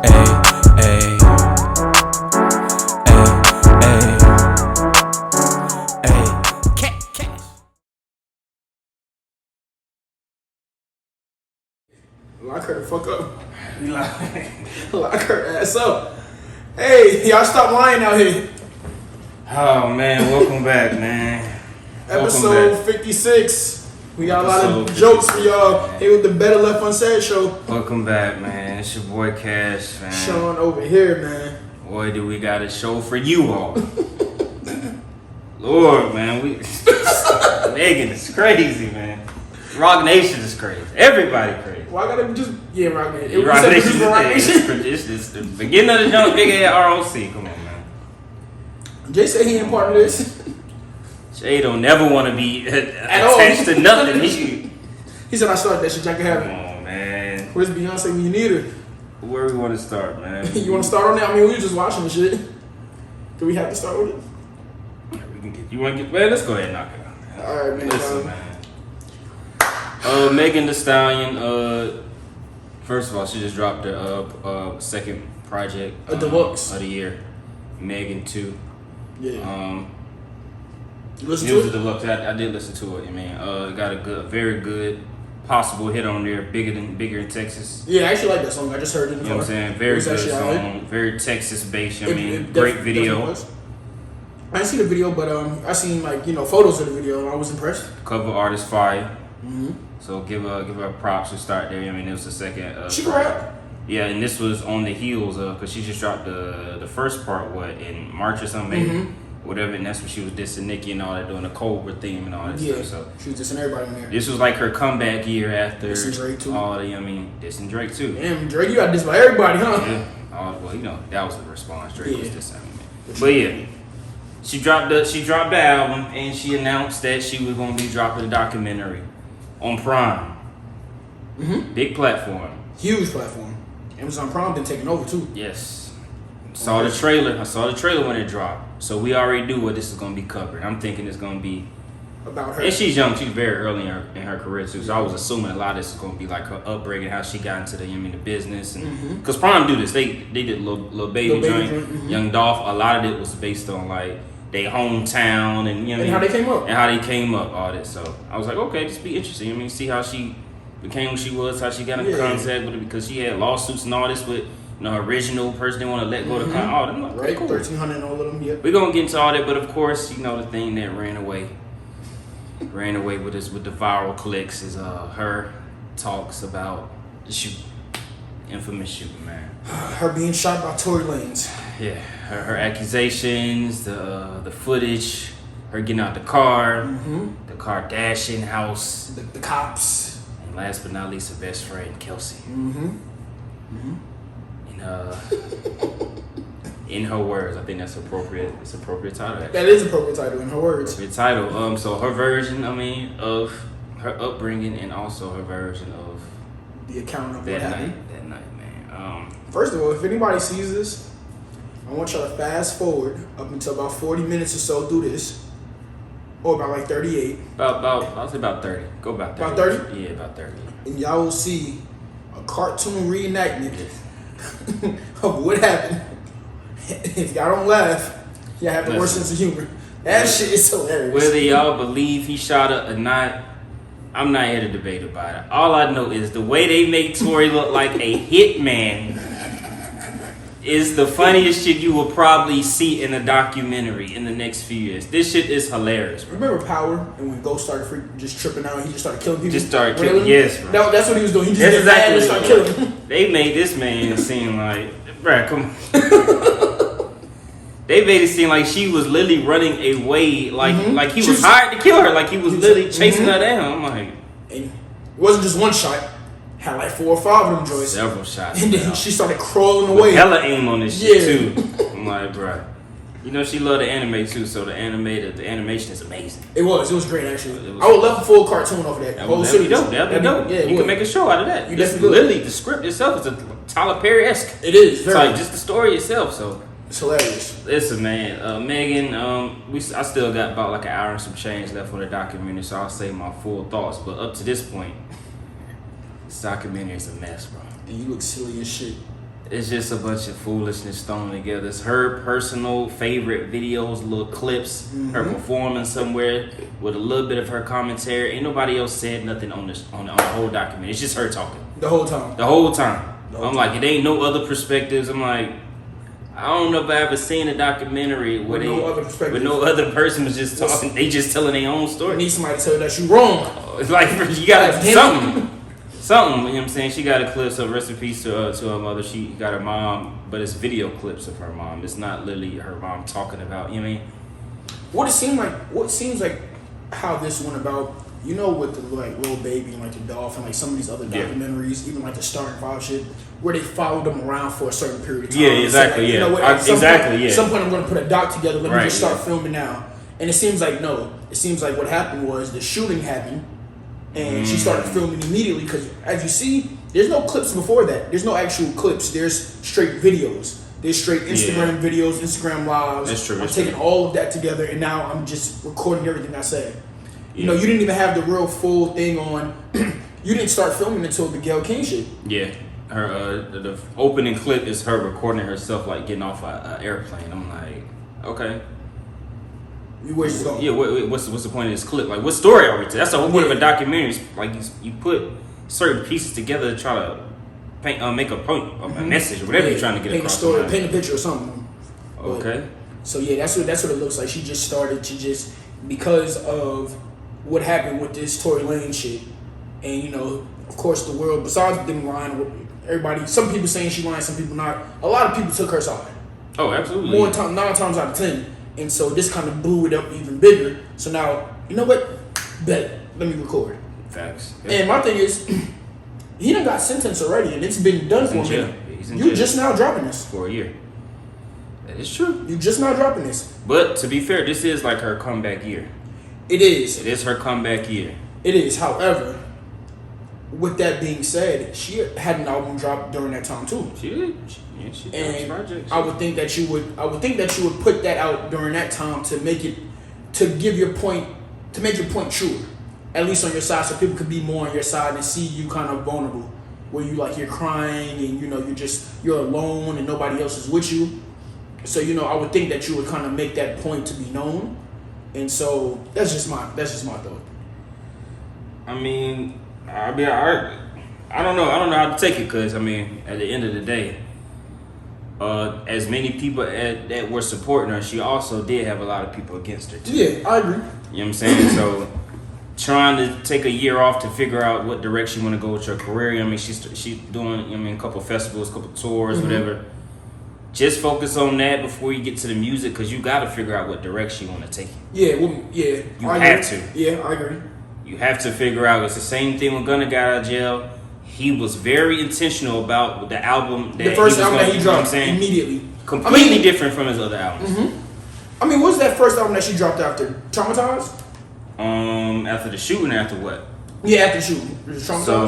Ay, Lock her the fuck up. Lock her ass up. Hey, y'all stop lying out here. Oh man, welcome back, man. Episode 56. We got a lot of jokes for y'all. Here with the Better Left Unsaid show. Welcome back, man. It's your boy Cash, man. Shawn over here, man. Boy, do we got a show for you all. Lord, man, Megan is crazy, man. Rock Nation is crazy. Everybody crazy. Why gotta be just Rock Nation? Yeah, Rock Nation. It's the beginning of the jump, big ass ROC. Come on, man. Jay said he ain't part of this. Jay don't never want to be attached to nothing. He said I started that shit. Y'all can have it. Come on, man. Where's Beyonce when you need her? Where we want to start, man? You want to start on that? I mean, we were just watching the shit. Do we have to start with it? We can get. You want to get? Man, let's go ahead and knock it out, man. All right, man. Listen, man. Megan Thee Stallion. First of all, she just dropped her second project. A deluxe of the year. Megan 2. Yeah. You It listen was to a it? deluxe. I did listen to it. I mean, got a very good possible hit on there. Bigger in Texas. Yeah, I actually like that song. I just heard it in the You know what I'm saying? Very good song. Very Texas based. I mean, great video. I didn't see the video, but I seen photos of the video, and I was impressed. Cover artist fire. Mm-hmm. So give her props to start there. I mean, it was the second. She can rap. Yeah, and this was on the heels of, because she just dropped the first part in March or something, maybe. Mm-hmm. Whatever, and that's when she was dissing Nicki and all that, doing the Cobra theme and all that stuff. So she was dissing everybody in there. This was like her comeback year after dissing Drake too. Dissing Drake too. Damn, Drake, you got dissed by everybody, huh? Yeah. Well, that was the response. Drake was dissing me. But yeah, she dropped the album and she announced that she was gonna be dropping a documentary on Prime. Mm-hmm. Big platform. Huge platform. Amazon Prime been taking over too. Yes. Saw the trailer. I saw the trailer when it dropped. So we already knew what this is gonna be covered. I'm thinking it's gonna be about her. And she's young. She's very early in her career too. So I was assuming a lot of this is gonna be like her upbringing, how she got into the business, and because Prime do this, they did little baby joint, mm-hmm. Young Dolph. A lot of it was based on like their hometown and how they came up all that. So I was like, okay, this be interesting. I mean, see how she became who she was, how she got in contact with it, because she had lawsuits and all this with. Her original person didn't want to let go of the car. Oh, them like, right, cool. 1,300 and all of them. Yep. We're gonna get into all that, but of course, the thing that ran away with us with the viral clicks is her talks about the shooting, infamous shooting, man. Her being shot by Tory Lanez. Yeah, her accusations, the footage, her getting out the car, the Kardashian house, the cops, and last but not least, her best friend Kelsey. In her words, I think that's appropriate. It's appropriate title. Actually. That is appropriate title in her words. Appropriate title. So her version, of her upbringing, and also her version of the account of that what happened. That night, man. First of all, if anybody sees this, I want y'all to fast forward up until about 40 minutes or so through this, or about like 38. I'll say about 30. Go about 30. About 30? Yeah, about 30. And y'all will see a cartoon reenactment of what happened. If y'all don't laugh, y'all have the worst sense of humor. That shit is hilarious. Whether y'all believe he shot her or not, I'm not here to debate about it. All I know is the way they make Tory look like a hitman is the funniest shit you will probably see in a documentary in the next few years. This shit is hilarious, bro. Remember Power? And when Ghost started just tripping out, he just started killing people? Just started killing, yes, bro. That's what he was doing. He just That's exactly and started killing them. They made this man seem like, bruh, come on. They made it seem like she was literally running away, like he was hired to kill her, like he was literally chasing her down. I'm like, and it wasn't just one shot. Had like 4 or 5 of them joints. Several shots. And then she started crawling away. Hella aim on this shit too. I'm like, bruh. She loved the anime too, so the animation is amazing. It was great actually. I would love a full cartoon off of that. Whole series. That'd be dope. Yeah, you can make a show out of that. Literally, the script itself is a Tyler Perry-esque. It is. It's like just the story itself. So it's hilarious. Listen, man, Megan. I still got about like an hour and some change left on the documentary, so I'll say my full thoughts. But up to this point, this documentary is a mess, bro. And you look silly as shit. It's just a bunch of foolishness thrown together. It's her personal favorite videos, little clips, her performing somewhere with a little bit of her commentary. Ain't nobody else said nothing on the whole document. It's just her talking. The whole time. I'm like, it ain't no other perspectives. I'm like, I don't know if I ever seen a documentary where no other perspectives. where no other person was just talking. They just telling their own story. You need somebody to tell you that you wrong. It's like you got something. Something, you know what I'm saying? She got a clip, so rest in peace to her mother. She got her mom, but it's video clips of her mom. It's not literally her mom talking about, you know what I mean? What seems like how this went about, you know, with the like Lil Baby and like the Dolph and like some of these other documentaries, even like the Star and Five shit, where they followed them around for a certain period of time. Yeah, exactly, like, yeah. You know, At some point I'm gonna put a doc together, let me just start filming now. And it seems like what happened was the shooting happened. And she started filming immediately because, as you see, there's no clips before that. There's no actual clips. There's straight videos. There's straight Instagram videos, Instagram lives. That's true. I'm taking all of that together, and now I'm just recording everything I say. You know, you didn't even have the real full thing on. You didn't start filming until the Gayle King shit. Yeah. Her the opening clip is her recording herself like getting off an airplane. I'm like, okay. Where's she going? Yeah, what's the point of this clip? Like, what story are we telling? That's the whole point of a documentary. Like, you put certain pieces together to try to paint, make a point, a message, or whatever you're trying to get across. Paint a story, paint a picture or something. Okay. So yeah, that's what it looks like. She just started to just, because of what happened with this Tory Lane shit, and you know, of course, the world, besides them lying, everybody, some people saying she lying, some people not. A lot of people took her side. Oh, absolutely. 9 times out of 10. And so this kind of blew it up even bigger. So now, you know what? Bet. Let me record. Facts. Yeah. And my thing is, he done got sentenced already, and it's been done for him. You just now dropping this. For a year. That is true. You just now dropping this. But to be fair, this is like her comeback year. It is. It is her comeback year. It is. However, with that being said, she had an album drop during that time too. She did. She and projects. I would think that you would put that out during that time to make your point truer, at least on your side, so people could be more on your side and see you kind of vulnerable, where you like you're crying and you know you're alone and nobody else is with you. So you know I would think that you would kind of make that point to be known, and so that's just my thought. I don't know how to take it, because I mean at the end of the day. As many people that were supporting her, she also did have a lot of people against her too. Yeah, I agree. You know what I'm saying? So, trying to take a year off to figure out what direction you want to go with your career. I mean, she's doing a couple festivals, couple tours, whatever. Just focus on that before you get to the music, because you got to figure out what direction you want to take it. Yeah, well, yeah. You have to. Yeah, I agree. You have to figure out. It's the same thing when Gunna got out of jail. He was very intentional about the album. The first album that he dropped immediately. Completely different from his other albums. I mean, what was that first album that she dropped after? Traumatized? After the shooting, after what? Yeah, after the shooting. Traumatized? So,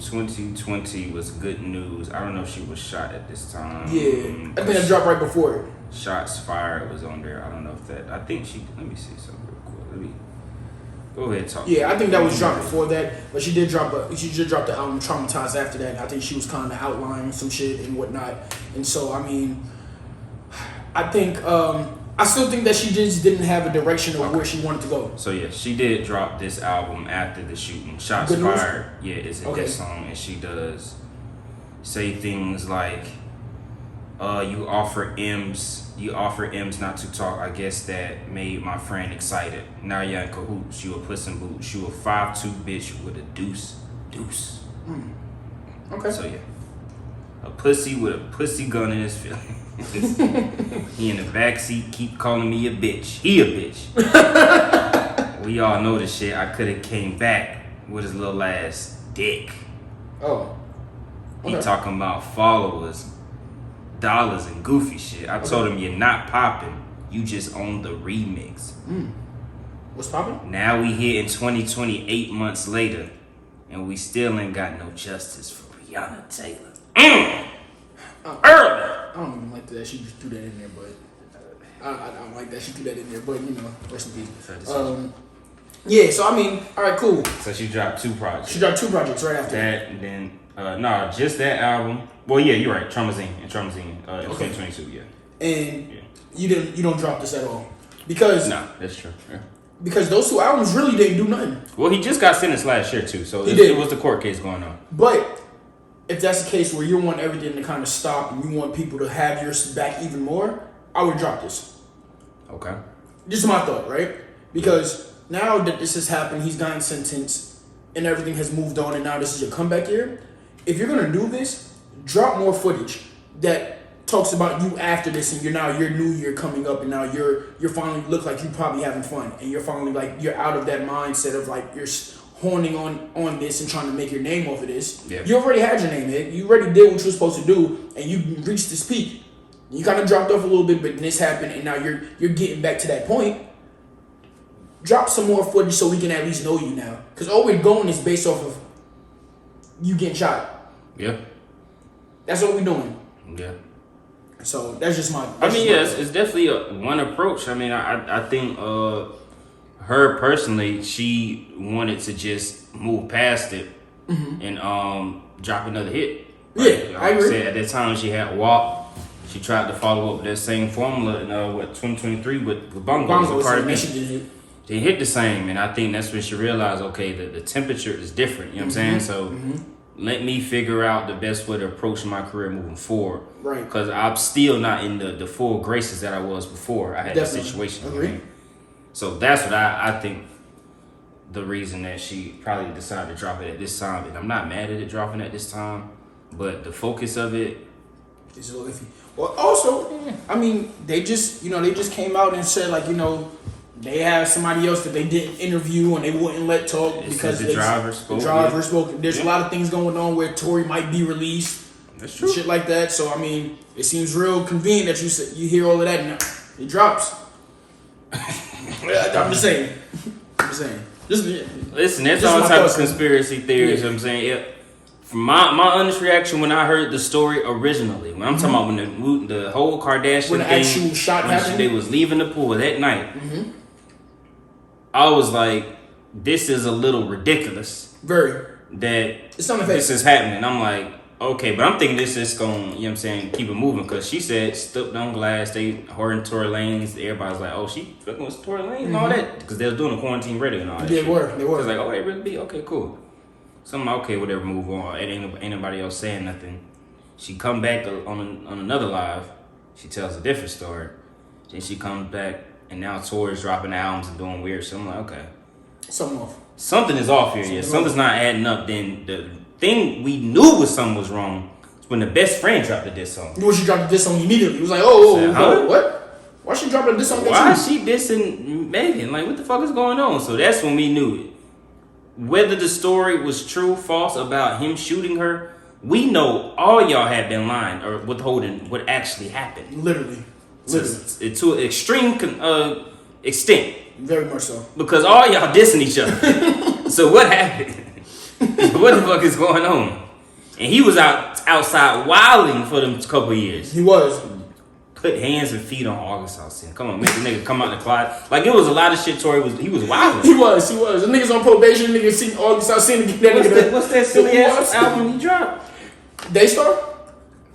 2020 was Good News. I don't know if she was shot at this time. Yeah, I think that dropped right before it. Shots Fired was on there. I don't know if that. I think she. Let me see something real quick. Let me. Go ahead, talk. Yeah, I think that was dropped before that, but she did drop the album Traumatized after that. And I think she was kind of outlining some shit and whatnot. And so, I mean, I think I still think that she just didn't have a direction of where she wanted to go. So yeah, she did drop this album after the shooting. Shots Good News? Fired. Yeah, is a diss song, and she does say things like, "You offer M's not to talk. I guess that made my friend excited. Now you're in cahoots. You a puss in boots. You a 5'2" bitch with a deuce. Okay. So yeah, a pussy with a pussy gun in his feelings. He in the backseat, keep calling me a bitch. He a bitch. We all know this shit. I could have came back with his little ass dick. Oh. Okay. He talking about followers, dollars, and goofy shit. I told him, you're not popping. You just own the remix. What's popping? Now we here in 2020, 8 months later, and we still ain't got no justice for Breonna Taylor. Early. I don't even like that she just threw that in there, but I don't like that she threw that in there, but you know, rest in peace. Yeah, so I mean, all right, cool. So she dropped 2 projects. She dropped 2 projects right after that, and then No, just that album. Well, yeah, you're right. Traumazine in 2022. Yeah. And you don't drop this at all because that's true. Yeah. Because those two albums really didn't do nothing. Well, he just got sentenced last year too, so it was the court case going on. But if that's the case where you want everything to kind of stop and you want people to have yours back even more, I would drop this. Okay. Just my thought, right? Because now that this has happened, he's gotten sentenced and everything has moved on, and now this is your comeback year. If you're gonna do this, drop more footage that talks about you after this, and your new year coming up, and now you're finally look like you probably having fun, and you're finally like you're out of that mindset of like you're honing on this and trying to make your name off of this. Yeah. You already had your name, man. You already did what you were supposed to do, and you reached this peak. You kind of dropped off a little bit, but this happened, and now you're getting back to that point. Drop some more footage so we can at least know you now, because all we're going is based off of you getting shot. Yeah. That's what we're doing. Yeah. So that's just my. It's definitely one approach. I mean, I think her personally, she wanted to just move past it and drop another hit. Right? Yeah, I agree. Said at that time she had WAP. She tried to follow up that same formula in 2023 with Bongo. They hit the same, and I think that's when she realized, okay, the temperature is different. You know what I'm saying? So. Let me figure out the best way to approach my career moving forward. Right. Because I'm still not in the full graces that I was before I had the situation. Right? So that's what I think the reason that she probably decided to drop it at this time. And I'm not mad at it dropping at this time, but the focus of it is a little iffy. Well, also, I mean, they just came out and said, like, they have somebody else that they didn't interview and they wouldn't let talk because the driver spoke. There's a lot of things going on where Tory might be released. That's true. Shit like that. So I mean, it seems real convenient that you hear all of that and it drops. I'm just saying. Listen, there's all types of conspiracy theories. Yeah. I'm saying, from my honest reaction when I heard the story originally, when I'm talking about when the whole Kardashian when the thing, actual shot happened, they was leaving the pool that night. I was like, this is a little ridiculous. Very. That this is happening. I'm like, okay, but I'm thinking this is going, keep it moving. Because she said, stepped on glass, her and Tory Lanez, everybody's like, oh, she fucking with Tory Lanez and all that. Because they was doing a quarantine radio and all that. They were. It's like, oh, they really be? Okay, cool. So I'm like, okay, whatever, move on. It ain't nobody else saying nothing. She come back on another live. She tells a different story. Then she comes back. And now Tory's dropping albums and doing weird shit. I'm like, okay. Something is off here. Something's not adding up. Then the thing we knew something was wrong was when the best friend dropped the diss song. When she dropped the diss song immediately. It was like, oh, what? Why she dropping a diss song? Why is she dissing Megan? Like, what the fuck is going on? So that's when we knew it. Whether the story was true, false about him shooting her, we know all y'all had been lying or withholding what actually happened. Literally. To an extreme extent. Very much so. Because all y'all dissing each other. So what happened? What the fuck is going on? And he was outside wilding for them couple years. He was. Put hands and feet on August Alsina. Come on, make the nigga come out the closet. Like, it was a lot of shit he was wilding. He was. The niggas on probation, niggas see August Alsina get that nigga. What's that silly ass album he dropped? Daystar?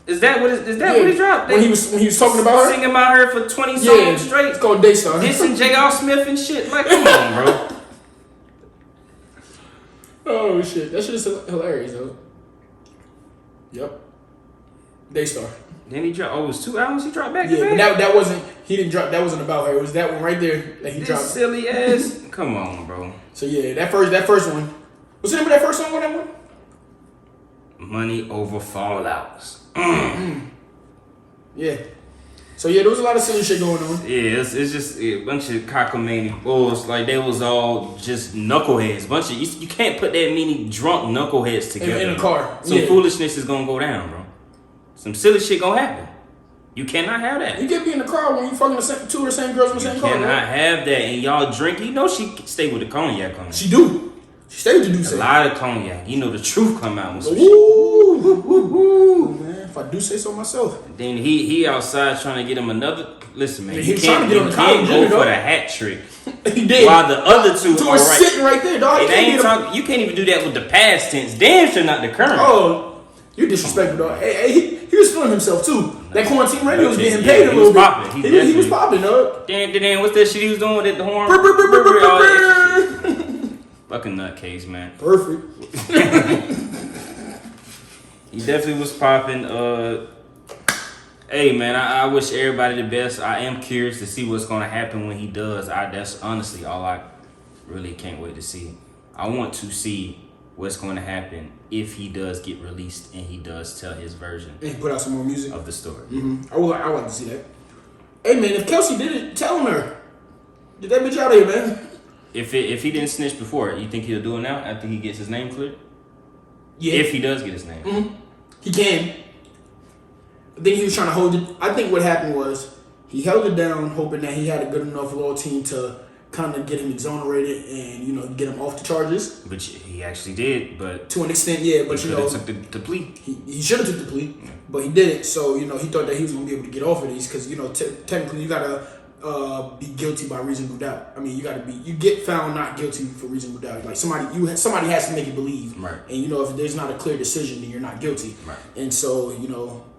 Is that what he dropped? When he was talking about her? Singing about her for 20 songs straight. It's called Daystar. Dissing J.R. Smith and shit. Like, come on, bro. Oh, shit. That shit is hilarious, though. Yep. Daystar. Then he dropped, it was 2 albums he dropped back to back? Yeah, but that wasn't about her. It was that one right there that he dropped. Silly ass. Come on, bro. So, yeah, that first one. What's the name of that first song on that one? Money Over Fallouts. Yeah. So yeah, there was a lot of silly shit going on. Yeah, it's just a bunch of cockamamie bulls. Like, they was all just knuckleheads. You can't put that many drunk knuckleheads together in a car. Some foolishness is gonna go down, bro. Some silly shit gonna happen. You cannot have that. You can't be in the car when you fucking two of the same girls in the same car. You cannot have that, and y'all drink. You know she stay with the cognac on. She do. She stayed to do so. A lot of cognac. You know the truth come out. Ooh, man. If I do say so myself. Then he outside trying to get him another Listen, man, Yeah, you he was trying to get on the college, go for dog. the hat trick. He did. While the other two Two are are sitting right there, dog. You can't even do that with the past tense. Damn sure not the current. Oh, you disrespectful, dog. Hey, he was feeling himself too. That quarantine radio was getting paid a he little was popping. bit. He was popping, dog. Damn, what's that shit he was doing with the horn? Brr, brr, brr, brr, brr, All that brr, extra brr. shit. Fucking nutcase, man. Perfect. He definitely was popping. Hey, man, I wish everybody the best. I am curious to see what's going to happen when he does. That's honestly all I really can't wait to see. I want to see what's going to happen if he does get released and he does tell his version And he put out some more music of the story. Mm-hmm. I would like to see that. Hey man, if Kelsey did it, tell her. Get that bitch out of here, man. If he didn't snitch before, you think he'll do it now after he gets his name cleared? Yeah. If he does get his name. Mm-hmm. He can. I think he was trying to hold it. I think what happened was he held it down, hoping that he had a good enough law team to kind of get him exonerated and get him off the charges. Which he actually did, but to an extent, yeah. But he took the plea. He should have took the plea, but he didn't. So he thought that he was gonna be able to get off of these because technically you gotta be guilty by reasonable doubt. I mean, you get found not guilty for reasonable doubt. Like somebody has to make you believe, right? And if there's not a clear decision, then you're not guilty, right? And so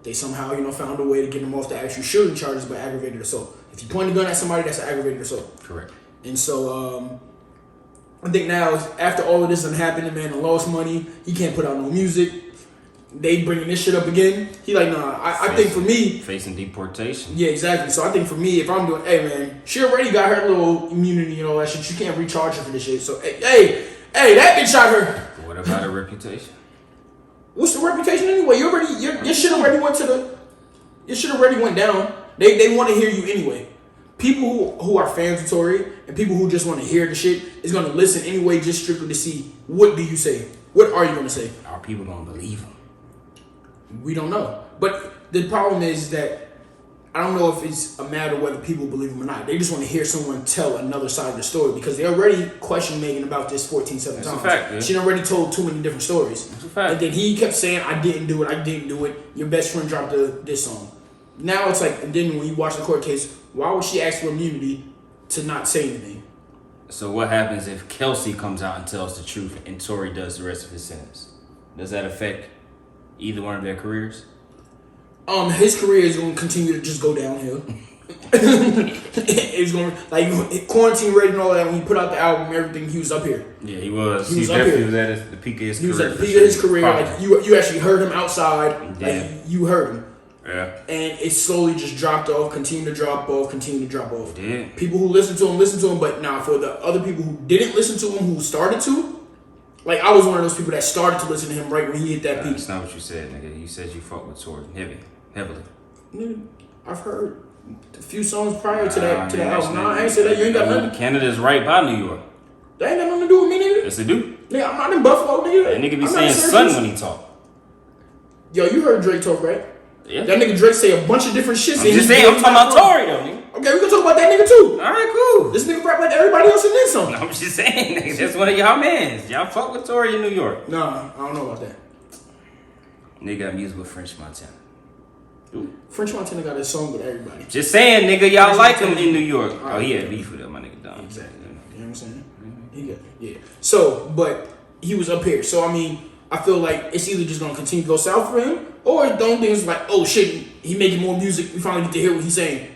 they somehow found a way to get him off the actual shooting charges by aggravated assault. If you point a gun at somebody, that's an aggravated assault. Correct. And so I think now after all of this done happened, the man lost money. He can't put out no music. They bringing this shit up again. He like, nah. I think for me, facing deportation. Yeah, exactly. So I think for me, if I'm doing, hey man, she already got her little immunity and all that shit. You can't recharge her for this shit. So hey, that bitch shot her. What about her reputation? What's the reputation anyway? Your shit already went your shit already went down. They want to hear you anyway. People who are fans of Tory and people who just want to hear the shit is going to listen anyway, just strictly to see what do you say. What are you going to say? Are people going to believe him? We don't know. But the problem is that I don't know if it's a matter of whether people believe him or not. They just want to hear someone tell another side of the story because they already questioned Megan about this 14, 7 times. That's a fact, yeah. She already told too many different stories. That's a fact. And then he kept saying, I didn't do it. Your best friend dropped this song. Now it's like, and then when you watch the court case, why would she ask for immunity to not say anything? So what happens if Kelsey comes out and tells the truth and Tory does the rest of his sentence? Does that affect either one of their careers? His career is going to continue to just go downhill. It's going to, quarantine rating and all that. When he put out the album, everything, he was up here. Yeah, he was. He was definitely was at the peak of his career. He was at the peak of his career. Like you actually heard him outside. Yeah. Like you heard him. Yeah. And it slowly just dropped off, continued to drop off. It did. People who listened to him, but now for the other people who didn't listen to him, who started to, like I was one of those people that started to listen to him right when he hit that peak. That's not what you said, nigga. You said you fucked with Tory heavily. Nigga, I've heard a few songs prior to that album. Nah, Nah, I ain't said that. You ain't got nothing. Canada's right by New York. That ain't got nothing to do with me, nigga. Yes, it do. Nigga, I'm not in Buffalo, nigga. That nigga be I'm saying son when he talk. Yo, you heard Drake talk, right? Yeah. That nigga Drake say a bunch of different shit. I'm just saying, I'm talking about Tory though, nigga. Okay, we can talk about that nigga too. Alright, cool. This nigga rap like everybody else and then some. I'm just saying, nigga, that's one of y'all mans. Y'all fuck with Tory in New York. Nah, I don't know about that. Nigga got music with French Montana. Ooh. French Montana got a song with everybody. Just saying, nigga, y'all French like Montana. him in New York. Right. Oh, he had beef with him, my nigga Don. Exactly. You know what I'm saying? He got, yeah. So, but he was up here. So, I mean, I feel like it's either just going to continue to go south for him, or the only thing is like, oh shit, he making more music. We finally get to hear what he's saying.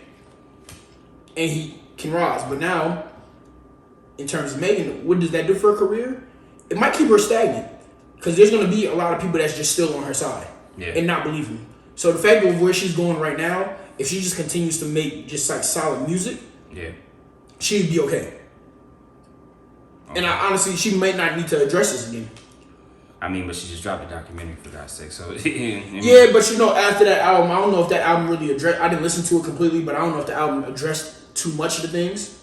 And he can rise. But now, in terms of Megan, what does that do for her career? It might keep her stagnant. Because there's going to be a lot of people that's just still on her side. Yeah. And not believe him. So the fact of where she's going right now, if she just continues to make just like solid music, yeah, she'd be okay. And I honestly, she might not need to address this again. I mean, but she just dropped a documentary for God's sake. So yeah, but after that album, I don't know if that album really addressed. I didn't listen to it completely, but I don't know if the album addressed too much of the things.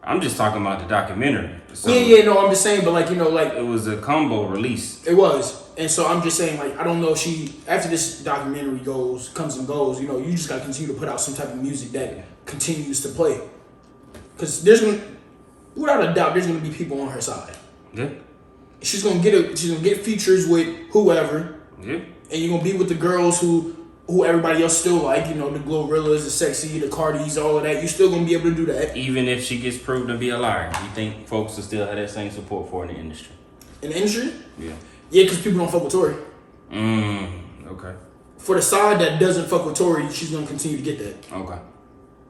I'm just talking about the documentary. So No, I'm just saying, but like it was a combo release. It was, and so I'm just saying, like, I don't know if she after this documentary comes and goes. You just gotta continue to put out some type of music that continues to play, because without a doubt, there's gonna be people on her side. Yeah. She's gonna get features with whoever. Yeah. And you're gonna be with the girls who who everybody else still like, you know, the Glorillas, the Sexy, the Cardis, all of that, you still gonna be able to do that. Even if she gets proved to be a liar, you think folks will still have that same support for her in the industry? In the industry? Yeah. Yeah, because people don't fuck with Tory. Okay. For the side that doesn't fuck with Tory, she's gonna continue to get that. Okay.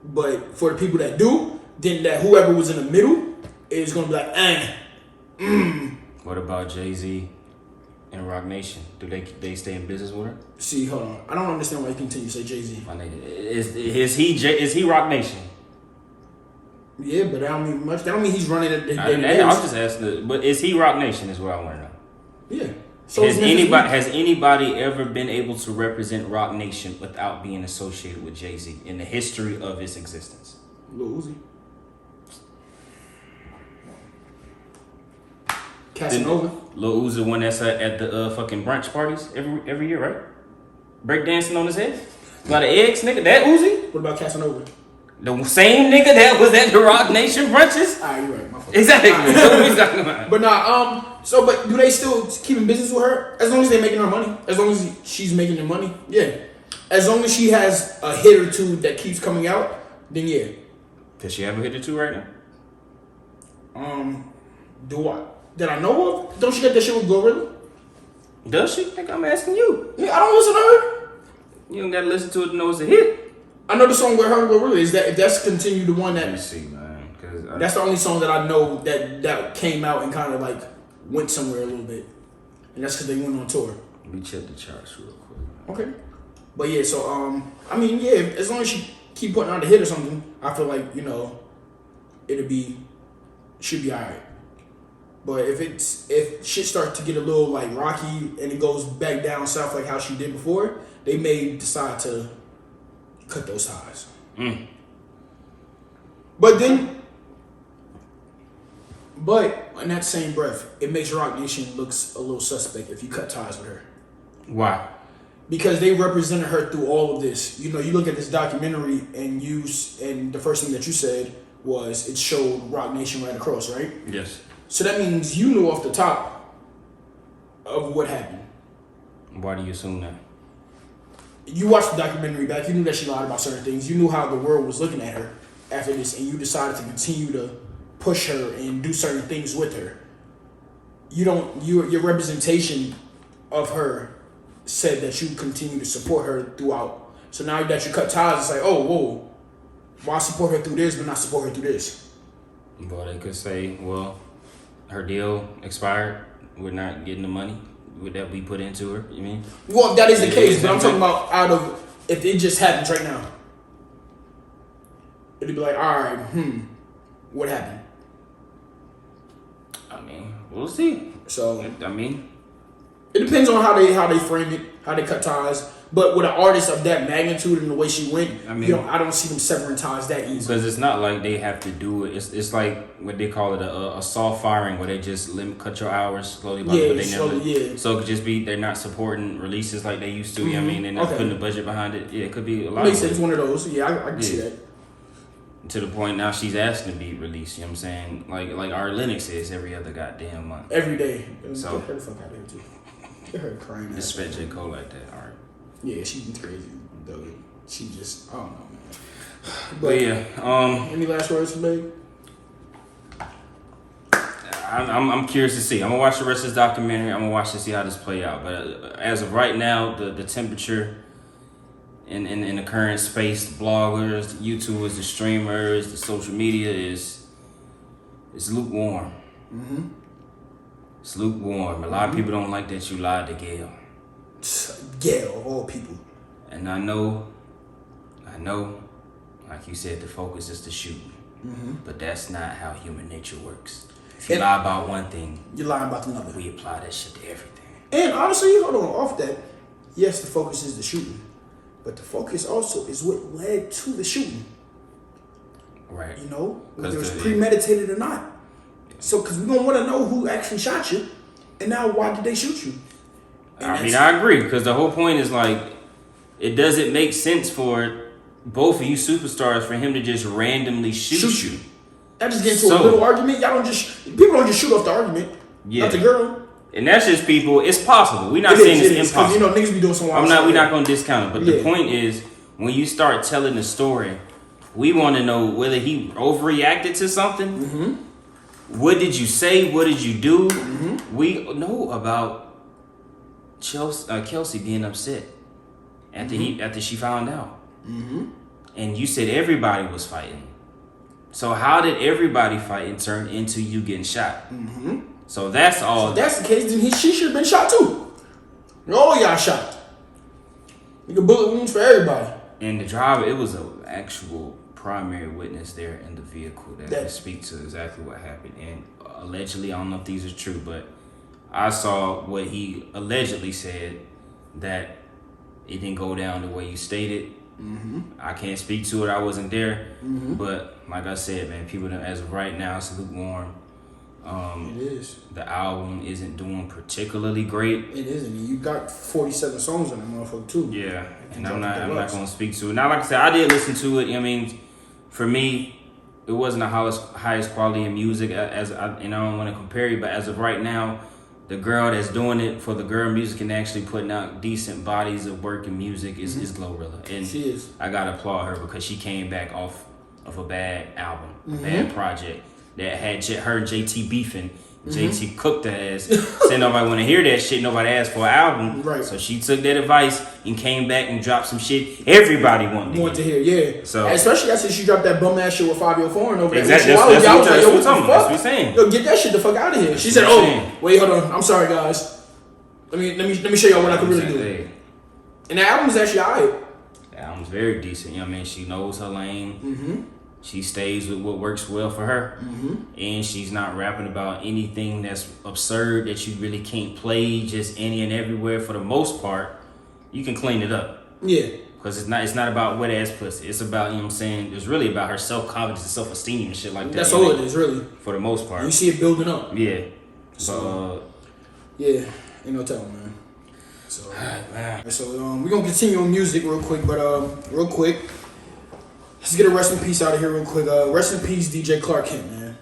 But for the people that do, then that whoever was in the middle is gonna be like, What about Jay-Z and Rock Nation? Do they stay in business with her? See, hold on. I don't understand why you continue to say Jay-Z. My nigga, is he Rock Nation? Yeah, but that don't mean much. That don't mean he's running it. I'm just asking. But is he Rock Nation? Is what I want to know. Yeah. So has anybody ever been able to represent Rock Nation without being associated with Jay-Z in the history of its existence? Lil Uzi. Casanova. Lil Uzi, the one that's at the fucking brunch parties every year, right? Breakdancing on his head. A lot of eggs, nigga. That Uzi? What about Casanova? The same nigga that was at the Rock Nation brunches? You're right. My fault. Exactly. That's what we talking about. But but do they still keep in business with her? As long as they're making her money. As long as she's making their money. Yeah. As long as she has a hit or two that keeps coming out, then yeah. Does she have a hit or two right now? Do I? That I know of? Don't she get that shit with Glorilla? Does she? Think I'm asking you. Yeah, I don't listen to her. You don't gotta listen to it to know it's a hit. I know the song with her and Glorilla. Is that if that's continued the one that? Let me see, man. That's the only song that I know that came out and kind of like went somewhere a little bit, and that's because they went on tour. Let me check the charts real quick. Okay, but yeah, so I mean, yeah, as long as she keep putting out a hit or something, I feel like should be alright. But if shit starts to get a little like rocky and it goes back down south like how she did before, they may decide to cut those ties. But in that same breath, it makes Rock Nation looks a little suspect if you cut ties with her. Why? Because they represented her through all of this. You know, you look at this documentary and the first thing that you said was it showed Rock Nation right across, right? Yes. So that means you knew off the top of what happened. Why do you assume that? You watched the documentary back. You knew that she lied about certain things. You knew how the world was looking at her after this, and you decided to continue to push her and do certain things with her. Your representation of her said that you continue to support her throughout. So now that you cut ties, it's like, oh, whoa, why support her through this but not support her through this? Well, they could say, well, her deal expired. We're not getting the money that we put into her. You mean? Well, if that is the case, but I'm talking about if it just happens right now. It'd be like, all right, what happened? I mean, we'll see. So I mean, it depends on how they frame it, how they cut ties. But with an artist of that magnitude and the way she went, I don't see them severing ties that easy. Because it's not like they have to do it. It's like what they call it a soft firing, where they just cut your hours slowly. So it could just be they're not supporting releases like they used to. You know what I mean? They're not putting the budget behind it. Yeah, it could be a lot. Makes sense. One of those. Yeah, I can see that. To the point now she's asking to be released. You know what I'm saying? Like our Linux is every other goddamn month. Every day. So get her the fuck out of here too. Get her crying. Respect J. Cole like that. All right. Yeah, she's crazy though. She just I don't know, man. But yeah. Any last words for me? I'm curious to see. I'm gonna watch the rest of this documentary. I'm gonna watch to see how this play out. But as of right now, the temperature in the current space, the bloggers, the YouTubers, the streamers, the social media is lukewarm. It's lukewarm. A lot of people don't like that you lied to Gail. Gail, of all people. And I know, like you said, the focus is the shooting. But that's not how human nature works. If you lie about one thing, you're lying about another. We apply that shit to everything. And honestly, hold on, off that, yes, the focus is the shooting. But the focus also is what led to the shooting. Right. You know? Whether it was premeditated or not. So, because we're going to want to know who actually shot you. And now, why did they shoot you? And I agree. Because the whole point is like, it doesn't make sense for both of you superstars for him to just randomly shoot you. That just gets into a little argument. People don't just shoot off the argument. Yeah. Not the girl. And that's just people. It's possible. We're not It saying is, it's because impossible. niggas be doing some wild We're shit. not gonna discount it. But the point is, when you start telling the story, we want to know whether he overreacted to something. Mm-hmm. What did you say? What did you do? Mm-hmm. We know about Kelsey being upset after she found out. Mm-hmm. And you said everybody was fighting. So how did everybody fighting turn into you getting shot? Mm-hmm. So that's all. If that's the case, then she should have been shot too. All y'all shot. Nigga, bullet wounds for everybody. And the driver, it was an actual primary witness there in the vehicle that could speak to exactly what happened. And allegedly, I don't know if these are true, but I saw what he allegedly said, that it didn't go down the way you stated. Mm-hmm. I can't speak to it. I wasn't there. Mm-hmm. But like I said, man, people, as of right now, it's lukewarm. It is. The album isn't doing particularly great. It isn't. You got 47 songs on that motherfucker too. Yeah, and I'm not going to speak to it. Now, like I said, I did listen to it. I mean, for me, it wasn't the highest quality of music. And I don't want to compare you, but as of right now, the girl that's doing it for the girl music and actually putting out decent bodies of work and music is Glorilla. And she is. I got to applaud her because she came back off of a bad album, a bad project that had her and JT beefing. JT cooked her ass. Said nobody want to hear that shit. Nobody asked for an album. Right. So she took that advice and came back and dropped some shit everybody wanted to hear. Yeah. So especially after she dropped that bum ass shit with Fabio Foreign over there. Exactly. That's what we're saying. Yo, get that shit the fuck out of here. She said, wait, hold on. I'm sorry, guys. Let me show y'all what I can really do. And the album's actually alright. The album's very decent. You know what I mean? She knows her lane. Mm-hmm. She stays with what works well for her. Mm-hmm. And she's not rapping about anything that's absurd that you really can't play just any and everywhere. For the most part, you can clean it up. Yeah. Because it's not about wet ass pussy. It's about, you know what I'm saying, it's really about her self-confidence and self-esteem and shit like that. That's all it is, really. For the most part. You see it building up. Yeah. Yeah. Ain't no telling, man. So, we're going to continue on music real quick, but real quick, let's get a rest in peace out of here real quick. Rest in peace, DJ Clark Kent, man.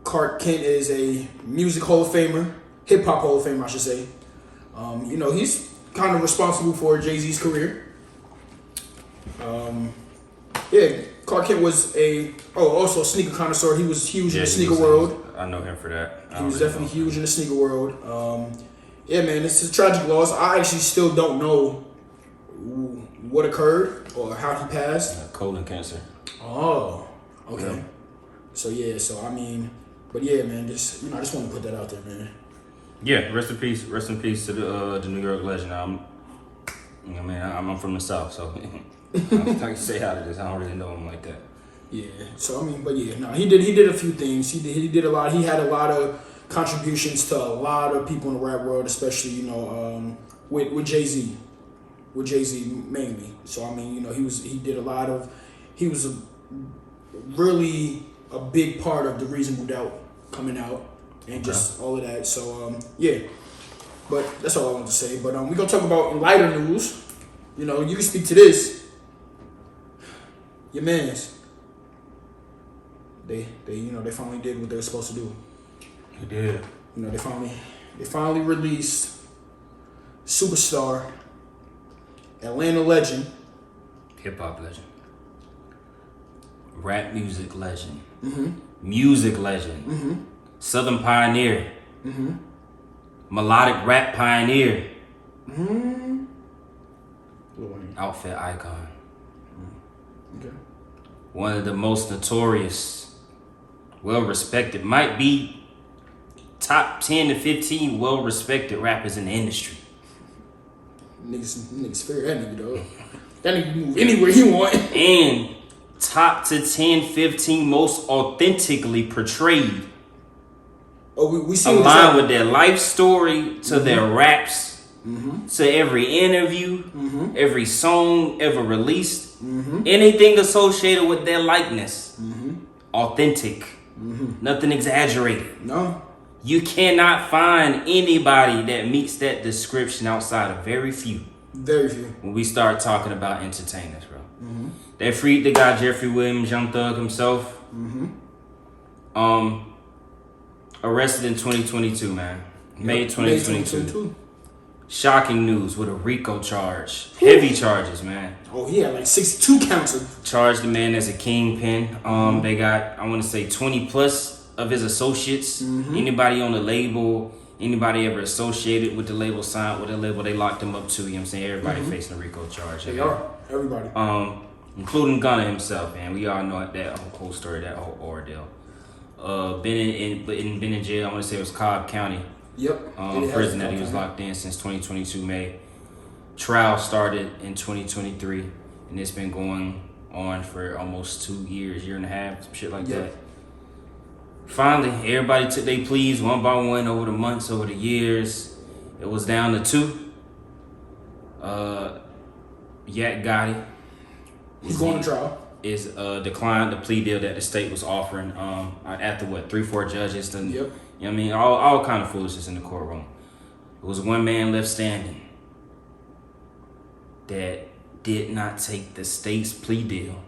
Clark Kent is a music Hall of Famer, hip hop Hall of Famer, I should say. He's kind of responsible for Jay-Z's career. Clark Kent was also a sneaker connoisseur. He was huge in the sneaker world. I know him for that. He was definitely huge in the sneaker world. Man, it's a tragic loss. I actually still don't know what occurred or how he passed. Colon cancer. Oh, okay. Yeah. So I mean, but yeah, man, I just want to put that out there, man. Yeah, rest in peace to the New York legend. I'm from the South, so I can say how it is. I don't really know him like that. Yeah. So I mean, but yeah, no, he did a few things. He did a lot. He had a lot of contributions to a lot of people in the rap world, especially with Jay-Z. With Jay-Z mainly. So I mean, he was really a big part of the Reasonable Doubt coming out and just all of that. So but that's all I want to say. But we're gonna talk about in lighter news. You can speak to this. Your mans. They finally did what they were supposed to do. They did. They finally released Superstar, Atlanta legend, hip hop legend, rap music legend, music legend, Southern pioneer, melodic rap pioneer, outfit icon, one of the most notorious, well respected, might be top 10 to 15 well respected rappers in the industry. Niggas fear that nigga, dog. That nigga move anywhere he want. And top to 10, 15 most authentically portrayed. We see aligned with their life story, to their raps, to every interview, every song ever released, anything associated with their likeness. Authentic. Nothing exaggerated. No. You cannot find anybody that meets that description outside of very few. Very few. When we start talking about entertainers, bro. They freed the guy Jeffrey Williams, Young Thug himself. Arrested in 2022, man. May 2022. Shocking news with a RICO charge. Heavy charges, man. Oh, he had like 62 counts of. Charged the man as a kingpin. They got, I want to say, 20 plus of his associates. Anybody on the label, anybody ever associated with the label, signed with the label, they locked him up too. You know what I'm saying? Everybody facing a RICO charge. They are. Everybody. Including Gunna himself, man. We all know that whole story, that whole ordeal. Been in jail. I want to say it was Cobb County. Yep. Prison that he was locked in since 2022 May. Trial started in 2023, and it's been going on for almost 2 years, year and a half, some shit like that. Finally, everybody took their pleas one by one over the months, over the years. It was down to 2. Yak Gotti. He's going to trial. Is declined the plea deal that the state was offering after 3-4 judges. You know what I mean? All kind of foolishness in the courtroom. It was one man left standing that did not take the state's plea deal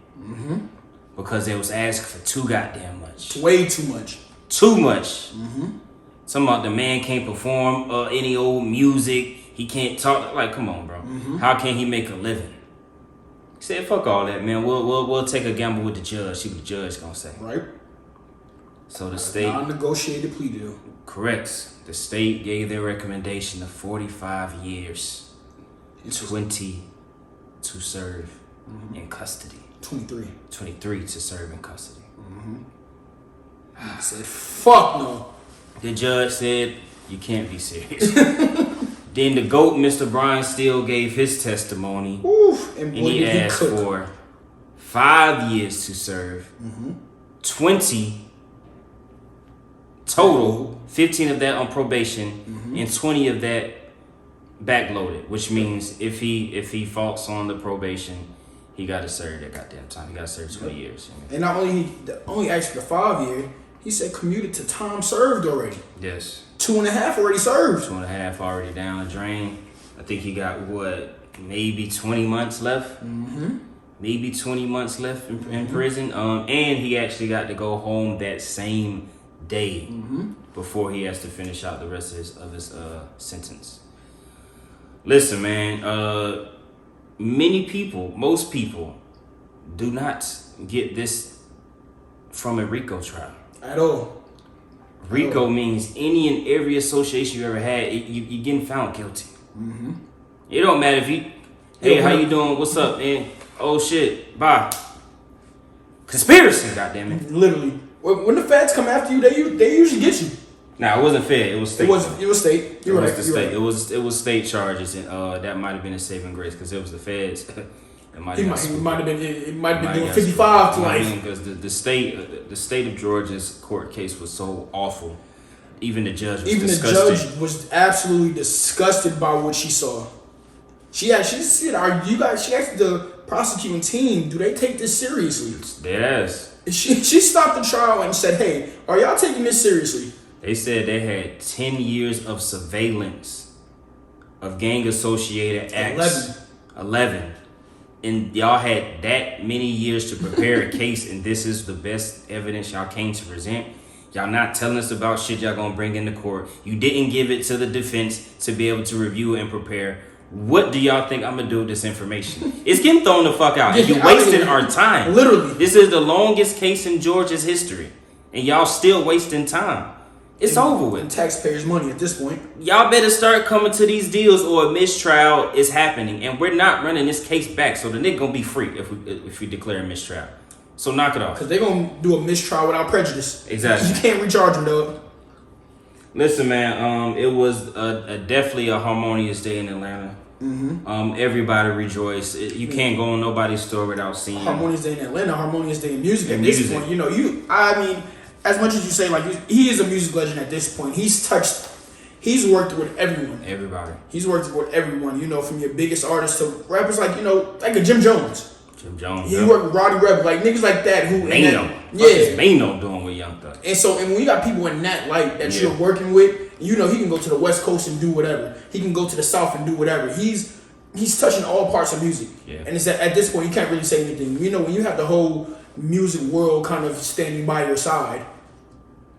because it was asked for too goddamn much. Way too much. Too much. Talking about the man can't perform any old music. He can't talk. Like, come on, bro. How can he make a living? He said, fuck all that, man. We'll take a gamble with the judge. See what the judge gonna say. Right. So the state non-negotiated plea deal. Correct. The state gave their recommendation of 45 years, 20 to serve in custody. 23 to serve in custody. He said, fuck no. The judge said, you can't be serious. Then the GOAT, Mr. Brian Steele, gave his testimony. And he asked for 5 years to serve, 20 total, 15 of that on probation, and 20 of that backloaded, which means if he faults on the probation, he got to serve that goddamn time. He got to serve 20 years. And not only asked for the 5 year, he said commuted to time served already. Yes. 2.5 already served. 2.5 already down the drain. I think he got maybe 20 months left. Maybe 20 months left in prison. And he actually got to go home that same day before he has to finish out the rest of his sentence. Listen, man. Most people do not get this from a RICO trial. At all. RICO means any and every association you ever had, you're getting found guilty. It don't matter if you, hey, how you doing? What's up, man? Oh shit, bye. Conspiracy, goddammit. Literally, when the feds come after you, they usually get you. Nah, it wasn't Fed. It was state. It was state. You're right. Right. It was state charges, and that might have been a saving grace because it was the feds. It might have been doing 55 to life. Because the state of Georgia's court case was so awful. Even the judge was disgusted. The judge was absolutely disgusted by what she saw. She said, she asked the prosecuting team, do they take this seriously? Yes. She stopped the trial and said, hey, are y'all taking this seriously? They said they had 10 years of surveillance of gang-associated acts. 11. And y'all had that many years to prepare a case, and this is the best evidence y'all came to present. Y'all not telling us about shit y'all gonna bring into court. You didn't give it to the defense to be able to review and prepare. What do y'all think I'm gonna do with this information? It's getting thrown the fuck out. And you wasting our time. Literally. This is the longest case in Georgia's history. And y'all still wasting time. It's over with. And taxpayers' money at this point. Y'all better start coming to these deals or a mistrial is happening. And we're not running this case back. So the nigga gonna be free if we declare a mistrial. So knock it off. Because they're gonna do a mistrial without prejudice. Exactly. You can't recharge them, dog. Listen, man, it was definitely a harmonious day in Atlanta. Everybody rejoiced. You can't go on nobody's store without seeing harmonious day in Atlanta, harmonious day in music. At this point, as much as you say, like, he is a music legend at this point. He's worked with everyone. Everybody. He's worked with everyone, from your biggest artists to rappers like a Jim Jones. He worked with Roddy Rebel, like niggas like that who Mano. Yeah. Mano doing with Young Thug. And when you got people in that light that you're working with, he can go to the West Coast and do whatever. He can go to the South and do whatever. He's touching all parts of music. Yeah. And it's at this point you can't really say anything. When you have the whole music world kind of standing by your side,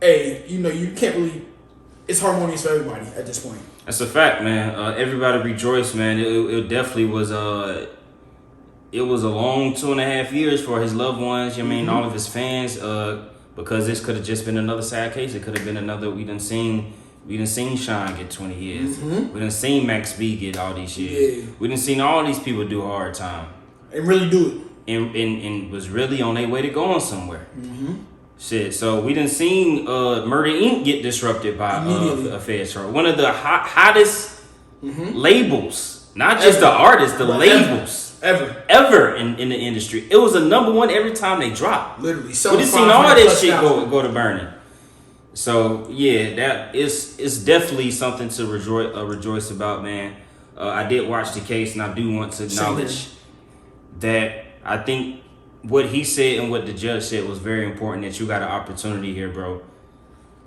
hey, you can't really. It's harmonious for everybody at this point. That's a fact, man. Everybody rejoice, man. It definitely was it was a long 2.5 years for his loved ones. You know what I mean, all of his fans. Because this could have just been another sad case. It could have been another. We done seen Shawn get 20 years. We done seen Max B get all these years. Yeah. We done seen all these people do hard time. And really do it. And was really on their way to going somewhere. Shit. So we done seen Murder Inc. get disrupted by a Fed charge. One of the hottest labels, not just the artists, the labels. Ever in the industry. It was a #1 every time they dropped. Literally. We just seen all that shit go to burning. So yeah, that is definitely something to rejoice about, man. I did watch the case, and I do want to acknowledge that I think what he said and what the judge said was very important. That you got an opportunity here, bro,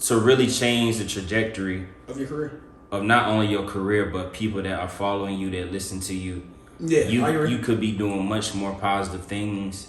to really change the trajectory of your career, of not only your career but people that are following you, that listen to you. Yeah, you could be doing much more positive things,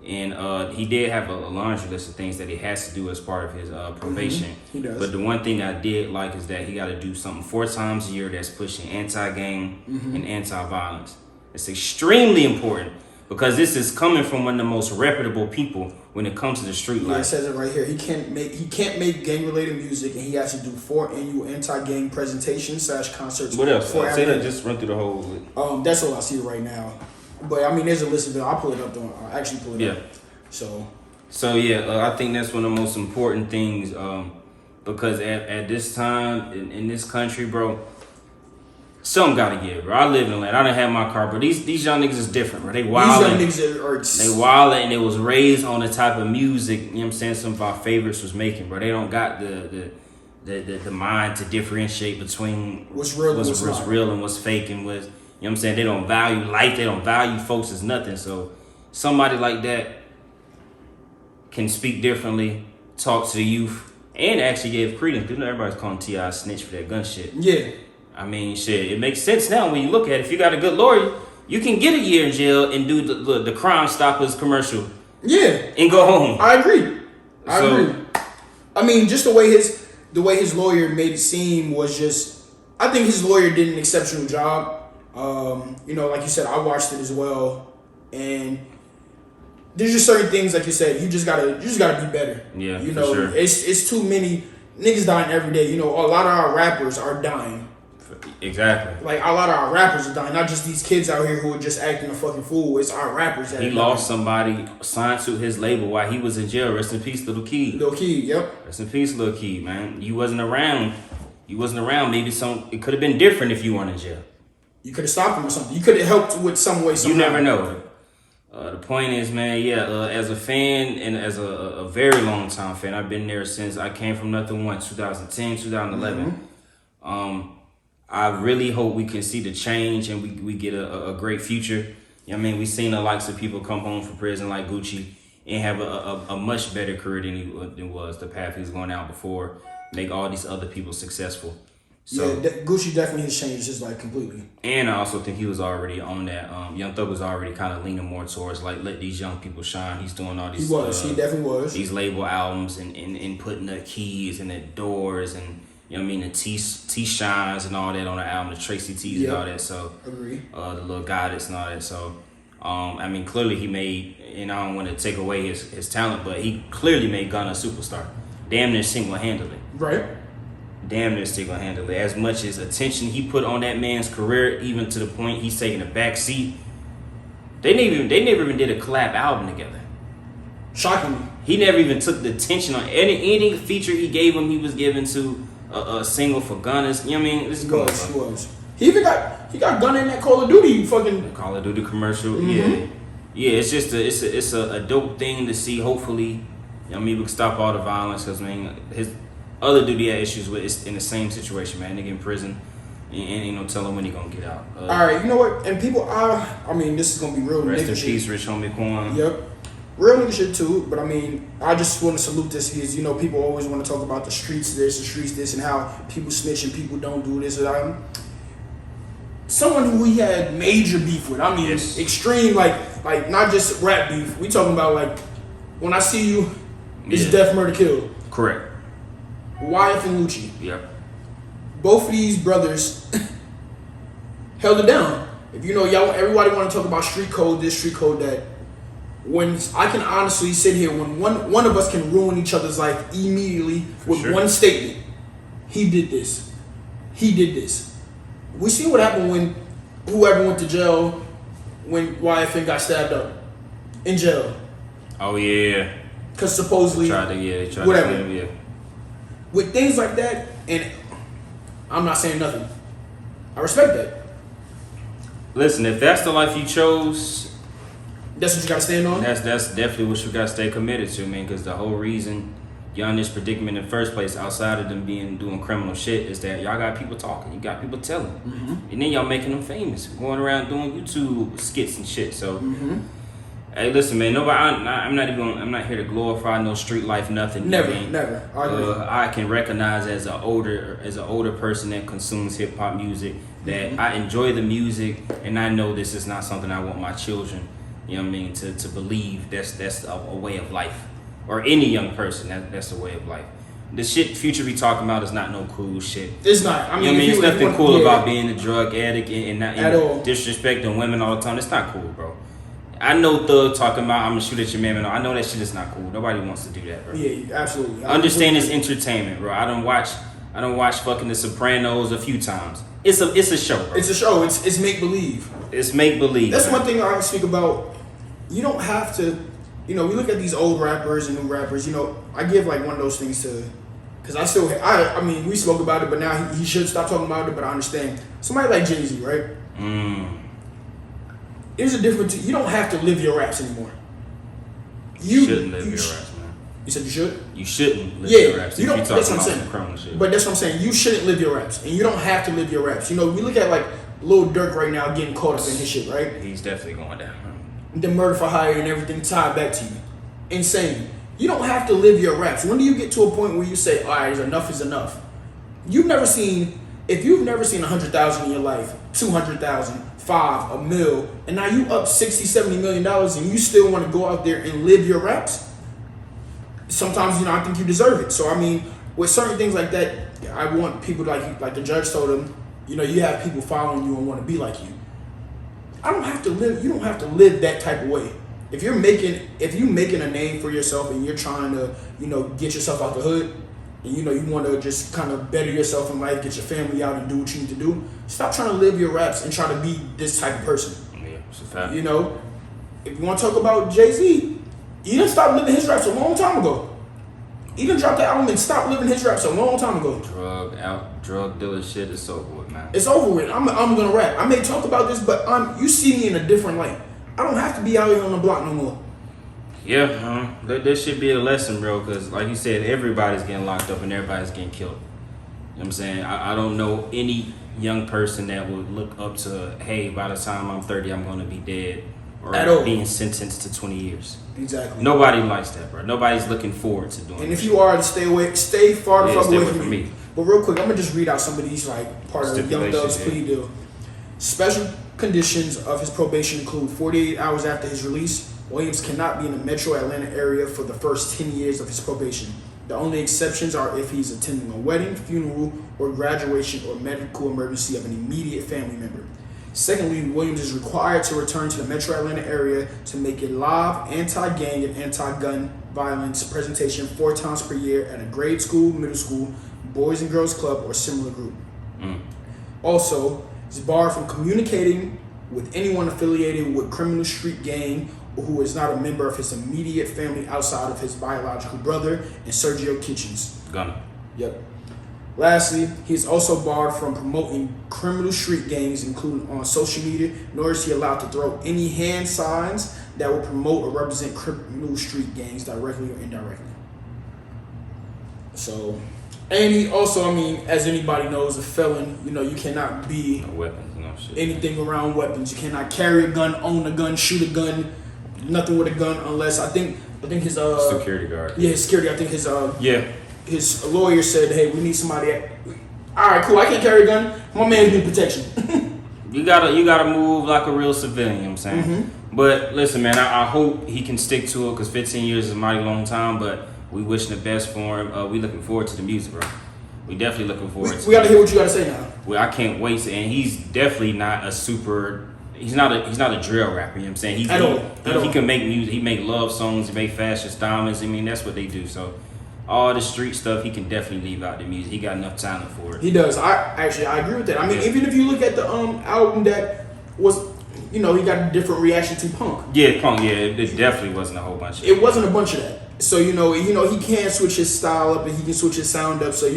and he did have a laundry list of things that he has to do as part of his probation. He does. But the one thing I did like is that he got to do something 4 times a year that's pushing anti-gang and anti-violence. It's extremely important because this is coming from one of the most reputable people when it comes to the street life. Yeah, it says it right here. He can't make gang related music, and he has to do 4 annual anti-gang presentations / concerts. What else? Say that. Just run through the whole. That's all I see right now. But I mean, there's a list of it. I'll pull it up. I'll actually pull it up. So yeah, I think that's one of the most important things because at this time in this country, bro. Something gotta give, bro. I live in Atlanta. I done had my car, but these young niggas is different, bro. They wild. These young niggas they wild, and it was raised on the type of music, you know what I'm saying, some of our favorites was making, bro. They don't got the mind to differentiate between what's real and what's fake and what's, you know what I'm saying. They don't value life. They don't value folks as nothing. So somebody like that can speak differently, talk to the youth, and actually gave credence. Because everybody's calling T.I. a snitch for that gun shit. Yeah. I mean, shit, it makes sense now when you look at it. If you got a good lawyer, you can get a year in jail and do the Crime Stoppers commercial. Yeah. And go home. I agree. I agree. I mean, just the way his lawyer made it seem was just, I think his lawyer did an exceptional job. Like you said, I watched it as well, and there's just certain things, like you said, you just gotta be better. Yeah, for sure. It's too many niggas dying every day. A lot of our rappers are dying. Exactly. Like, a lot of our rappers are dying, not just these kids out here who are just acting a fucking fool. It's our rappers that he lost somebody signed to his label while he was in jail. Rest in peace, Little Key. Little Key, yep. Rest in peace, Little Key, man. You wasn't around. Maybe it could have been different if you weren't in jail. You could have stopped him or something. You could have helped with some way, somehow. You never know. The point is, man, as a fan and as a very long time fan, I've been there since I came from Nothing One, 2010, 2011. I really hope we can see the change and we get a great future. I mean, we've seen the likes of people come home from prison like Gucci and have a much better career than he was the path he was going out before, make all these other people successful. So Gucci definitely has changed his life completely. And I also think he was already on that. Young Thug was already kind of leaning more towards like, let these young people shine. He's doing all these. He definitely was. These label albums and putting the keys and the doors and, you know what I mean, the T-Shines and all that on the album, the Tracy T's and all that. So, agree. The little Goddess and all that. So, I mean, clearly he made, and I don't want to take away his talent, but he clearly made Gunna a superstar. Damn near single-handedly. Right. Damn near single-handedly. As much as attention he put on that man's career, even to the point he's taking a back seat. They never even did a collab album together. Shockingly. He never even took the attention on any feature he gave him. He was given to a single for Gunna's. You know what I mean? He was. He even got Gunna in that Call of Duty fucking Call of Duty commercial. Yeah. It's just a dope thing to see. Hopefully, you know what I mean, we can stop all the violence because, man, his other dude he had issues with is in the same situation, man. Nigga in prison, and ain't no telling when he gonna get out. All right, you know what? And people, I mean, this is gonna be real. Rest in peace, Rich Homie Quan. Yep. Real nigga shit too, but I mean, I just want to salute this because, people always want to talk about the streets this, and how people snitch and people don't do this. Someone who he had major beef with, I mean, extreme, like not just rap beef. We talking about, like, when I see you, it's death, murder, kill. Correct. Wyeth and Lucci. Yep. Both of these brothers held it down. If you know, y'all, everybody want to talk about street code, this street code that. When I can honestly sit here, when one of us can ruin each other's life immediately with one statement. He did this. He did this. We see what happened when whoever went to jail when Wyeth got stabbed up in jail. Oh yeah. Because supposedly they tried whatever. To him, With things like that, and I'm not saying nothing. I respect that. Listen, if that's the life you chose, that's what you gotta stand on. That's definitely what you gotta stay committed to, man. Because the whole reason y'all in this predicament in the first place, outside of them doing criminal shit, is that y'all got people talking, you got people telling, and then y'all making them famous, going around doing YouTube skits and shit. So, hey, listen, man. I'm not here to glorify no street life, nothing. Never. I agree. I can recognize as an older person that consumes hip hop music that I enjoy the music, and I know this is not something I want my children. You know what I mean? To believe that's a way of life, or any young person that's a way of life. The shit Future be talking about is not no cool shit. It's not. I mean, you know what I mean? It's nothing cool about being a drug addict and not disrespecting women all the time. It's not cool, bro. I know Thug talking about I'm gonna shoot at your man. I know that shit is not cool. Nobody wants to do that, bro. Yeah, absolutely. Understand it's entertainment, bro. I don't watch fucking The Sopranos a few times. It's a show, bro. It's a show. It's make believe. It's make believe. That's one thing I speak about. You don't have to, we look at these old rappers and new rappers, I give like one of those things to, because I mean, we spoke about it, but now he should stop talking about it, but I understand. Somebody like Jay-Z, right? There's a difference. You don't have to live your raps anymore. You shouldn't live your raps, man. You said you should? You shouldn't live your raps. That's what I'm saying. Shit. But that's what I'm saying. You shouldn't live your raps, and you don't have to live your raps. We look at like Lil Durk right now getting caught up in his shit, right? He's definitely going down. The murder for hire and everything tied back to you. Insane. You don't have to live your raps. When do you get to a point where you say, all right, enough is enough? If you've never seen 100,000 in your life, 200,000, $5 million, and now you up $60-70 million and you still want to go out there and live your raps, sometimes, I think you deserve it. So, I mean, with certain things like that, I want people like the judge told him, you have people following you and want to be like you. You don't have to live that type of way. If you're making a name for yourself and you're trying to, get yourself out the hood, and you want to just kind of better yourself in life, get your family out and do what you need to do, stop trying to live your raps and try to be this type of person. Yeah, it's a fact. If you want to talk about Jay-Z, he done stopped living his raps a long time ago. He done dropped the album and stopped living his raps a long time ago. Drug dealer shit is over with, man. It's over with. I'm gonna rap. I may talk about this, but you see me in a different light. I don't have to be out here on the block no more. Yeah, there should be a lesson, bro, because like you said, everybody's getting locked up and everybody's getting killed. You know what I'm saying? I don't know any young person that would look up to, hey, by the time I'm 30, I'm going to be dead or being sentenced to 20 years. Exactly. Nobody likes that, bro. Nobody's looking forward to doing it. And if you are, stay far the fuck away from me. But real quick, I'm going to just read out some of these, part of the Young Thug's plea deal. Special conditions of his probation include 48 hours after his release, Williams cannot be in the metro Atlanta area for the first 10 years of his probation. The only exceptions are if he's attending a wedding, funeral, or graduation or medical emergency of an immediate family member. Secondly, Williams is required to return to the metro Atlanta area to make a live anti-gang and anti-gun violence presentation 4 times per year at a grade school, middle school, boys and girls club, or similar group. Also, is barred from communicating with anyone affiliated with criminal street gang or who is not a member of his immediate family outside of his biological brother and Sergio Kitchens. Gunner. Yep. Lastly, he is also barred from promoting criminal street gangs, including on social media, nor is he allowed to throw any hand signs that will promote or represent criminal street gangs directly or indirectly. So, and he also, as anybody knows, a felon, you cannot be no weapons, no shit. Anything around weapons. You cannot carry a gun, own a gun, shoot a gun, nothing with a gun unless I think his security guard. Yeah, his security. I think his lawyer said, "Hey, we need somebody." All right, cool. I can't carry a gun. My man needs protection. You gotta move like a real civilian. You know what I'm saying? But listen, man, I hope he can stick to it because 15 years is a mighty long time. But We wishing the best for him. We looking forward to the music, bro. We definitely looking forward to it. We got to hear what you got to say now. Well, I can't wait to, and he's definitely not a super. He's not a drill rapper. You know what I'm saying? He can make music. He make love songs. He make Fashion Diamonds. I mean, that's what they do. So, all the street stuff, he can definitely leave out the music. He got enough talent for it. He does. I agree with that. I mean, even if you look at the album that was, he got a different reaction to Punk. Yeah, Punk. Yeah, it definitely wasn't a whole bunch of it. It wasn't a bunch of that. So he can switch his style up and he can switch his sound up. So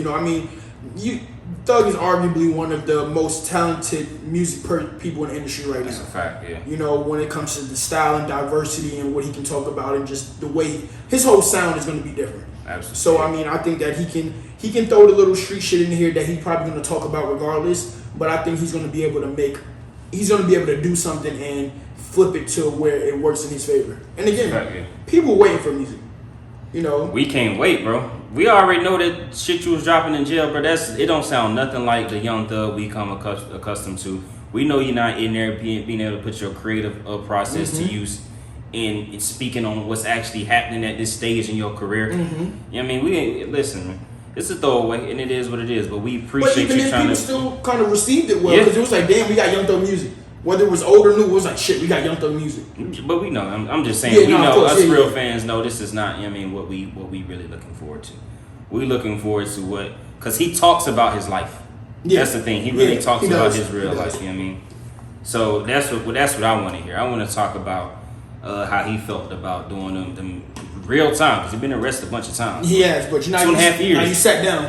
Thug is arguably one of the most talented music people in the industry right now. That's a fact, yeah. When it comes to the style and diversity and what he can talk about and just the way his whole sound is going to be different. Absolutely. So I think that he can throw the little street shit in here that he's probably going to talk about regardless. But I think he's going to be able to do something and flip it to where it works in his favor. And again, people waiting for music. We can't wait, bro. We already know that shit you was dropping in jail, bro. It don't sound nothing like the Young Thug we come accustomed to. We know you're not in there being able to put your creative process to use in speaking on what's actually happening at this stage in your career. Mm-hmm. I mean, listen, man. It's a throwaway, and it is what it is. But we appreciate you trying to. But people still kind of received it well because it was like, damn, we got Young Thug music. Whether it was old or new, it was like, shit, we got Young Thug music. But we know. I'm just saying. We know us real fans know this is not. What we really looking forward to. We looking forward to what, because he talks about his life. Yeah. That's the thing. He really talks about his real life. You know what I mean? So that's what I want to hear. I want to talk about how he felt about doing them real time, because he's been arrested a bunch of times. He has, but 2.5 years. Now you sat down.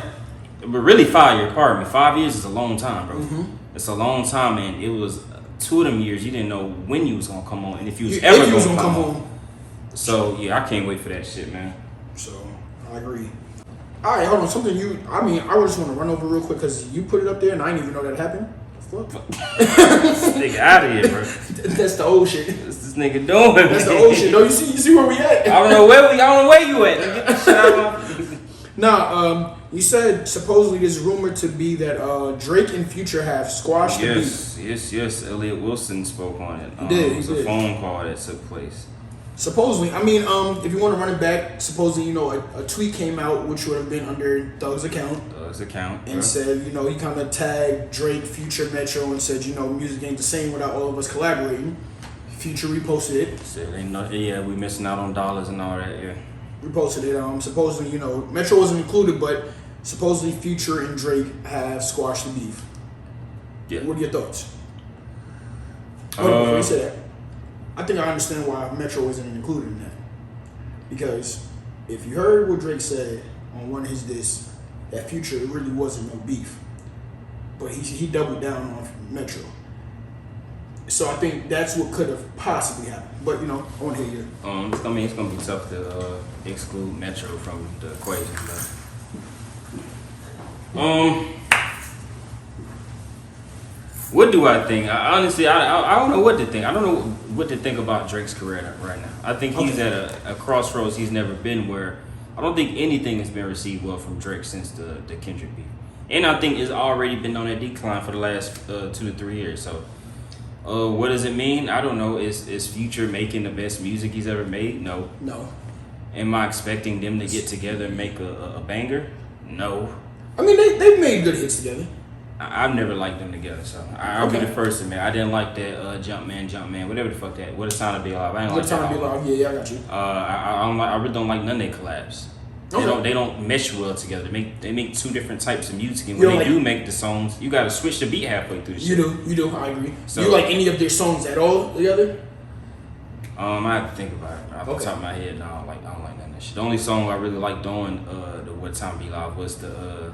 But really 5 years. Pardon me. 5 years is a long time, bro. Mm-hmm. It's a long time, and it was 2 of them years you didn't know when you was gonna come on, and if you was ever gonna come on. So yeah, I can't wait for that shit, man. So I agree. All right, hold on. I just want to run over real quick because you put it up there, and I didn't even know that happened. What? This nigga out of here, bro. That's the old shit. What's this nigga doing? That's the old shit. No, you see where we at? I don't know where you at. Get the shit out of Nah, you said supposedly there's rumored to be that Drake and Future have squashed the beef. Yes. Elliot Wilson spoke on it. He did. It was a phone call that took place. Supposedly, if you want to run it back, supposedly, a tweet came out which would have been under Thug's account. And said, he kind of tagged Drake, Future, Metro, and said, music ain't the same without all of us collaborating. Future reposted it. Said, we missing out on dollars and all that, yeah. Reposted it. Supposedly, Metro wasn't included, but supposedly Future and Drake have squashed the beef. Yeah. What are your thoughts? Before you say that, I think I understand why Metro isn't included in that. Because if you heard what Drake said on one of his discs, that Future, it really wasn't no beef. But he doubled down on Metro. So I think that's what could have possibly happened. But, I want to hear you. It's going to be tough to exclude Metro from the equation. But, what do I think? Honestly, I don't know what to think. I don't know what to think about Drake's career right now. I think he's at a crossroads he's never been, where I don't think anything has been received well from Drake since the Kendrick beef. And I think it's already been on a decline for the last 2 to 3 years. So, what does it mean? I don't know. Is Future making the best music he's ever made? No. Am I expecting them to get together and make a banger? No. I mean, they've made good hits together. I've never liked them together, so I'll be the first to admit I didn't like that Jumpman, whatever the fuck that. What a Time to Be Alive. I didn't like that. What a Time to Be Alive. Yeah, I got you. I really don't like none of their collabs. They don't mesh well together. They make 2 different types of music, and when they do make the songs, you gotta switch the beat halfway through the shit. You do. I agree. So, you like any of their songs at all together? I have to think about it. Off the top of my head, no, I don't like none of that shit. The only song I really like doing the What Time to Be Alive was the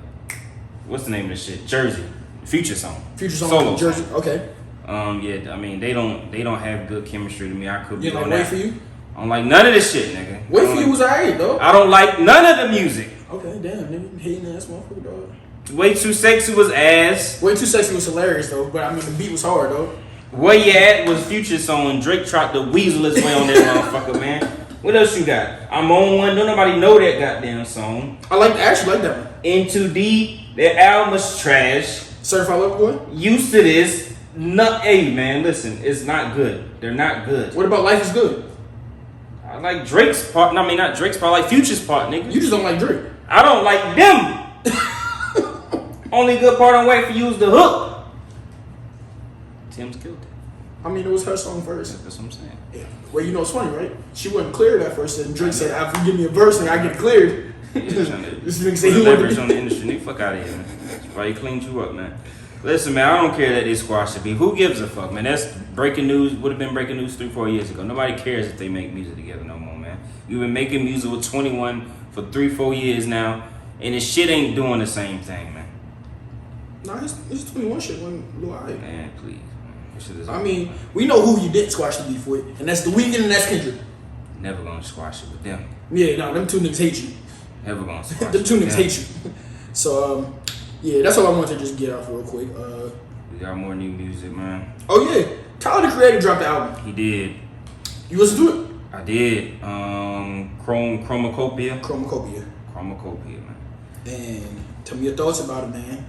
what's the name of this shit? Jersey. Future song. Solo Jersey. Song. Okay. Yeah, I mean they don't have good chemistry to me. I could be on that. Wait For You? I don't like none of this shit, nigga. Wait For You was alright though. I don't like none of the music. Okay, damn, nigga, hating ass motherfucker, dog. Way Too Sexy was ass. Way Too Sexy was hilarious though, but I mean the beat was hard though. Where You At was Future's song. Drake tried to weasel his way on that motherfucker, man. What else you got? I'm On One. Don't nobody know that goddamn song. I actually like that one. In Too Deep. That album was trash. Certified Lover Boy? Used to This. Hey, man, listen. It's not good. They're not good. What about Life Is Good? I like Drake's part. I mean, not Drake's part. I like Future's part, nigga. You just don't like Drake. I don't like them. Only good part I'm waiting for you is the hook. Tim's killed it. I mean, it was her song first. That's what I'm saying. Yeah. Well, you know it's funny, right? She wasn't cleared at first, and Drake said, "After you give me a verse, and I get cleared." This nigga say he leverage wanted on the industry. Nigga, fuck out of here, man. That's why he cleaned you up, man. Listen, man, I don't care that they squashed the beef. Who gives a fuck, man? That's breaking news. Would have been breaking news 3-4 years ago. Nobody cares if they make music together no more, man. You've been making music with 21 for 3-4 years now, and this shit ain't doing the same thing, man. Nah, his 21 shit went Lil Ike. Man, please. This shit is I mean, we know who you didn't squash the beef with, and that's The Weeknd and that's Kendrick. Never gonna squash it with them. Yeah, no, them two niggas hate you. Never gonna squash Them it two with niggas them. hate you. So, yeah, that's all I wanted to just get out real quick. We got more new music, man. Oh yeah, Tyler the Creator dropped the album. He did. You listen to it? I did. Chromacopia. Chromacopia. Chromacopia, man. And tell me your thoughts about it, man.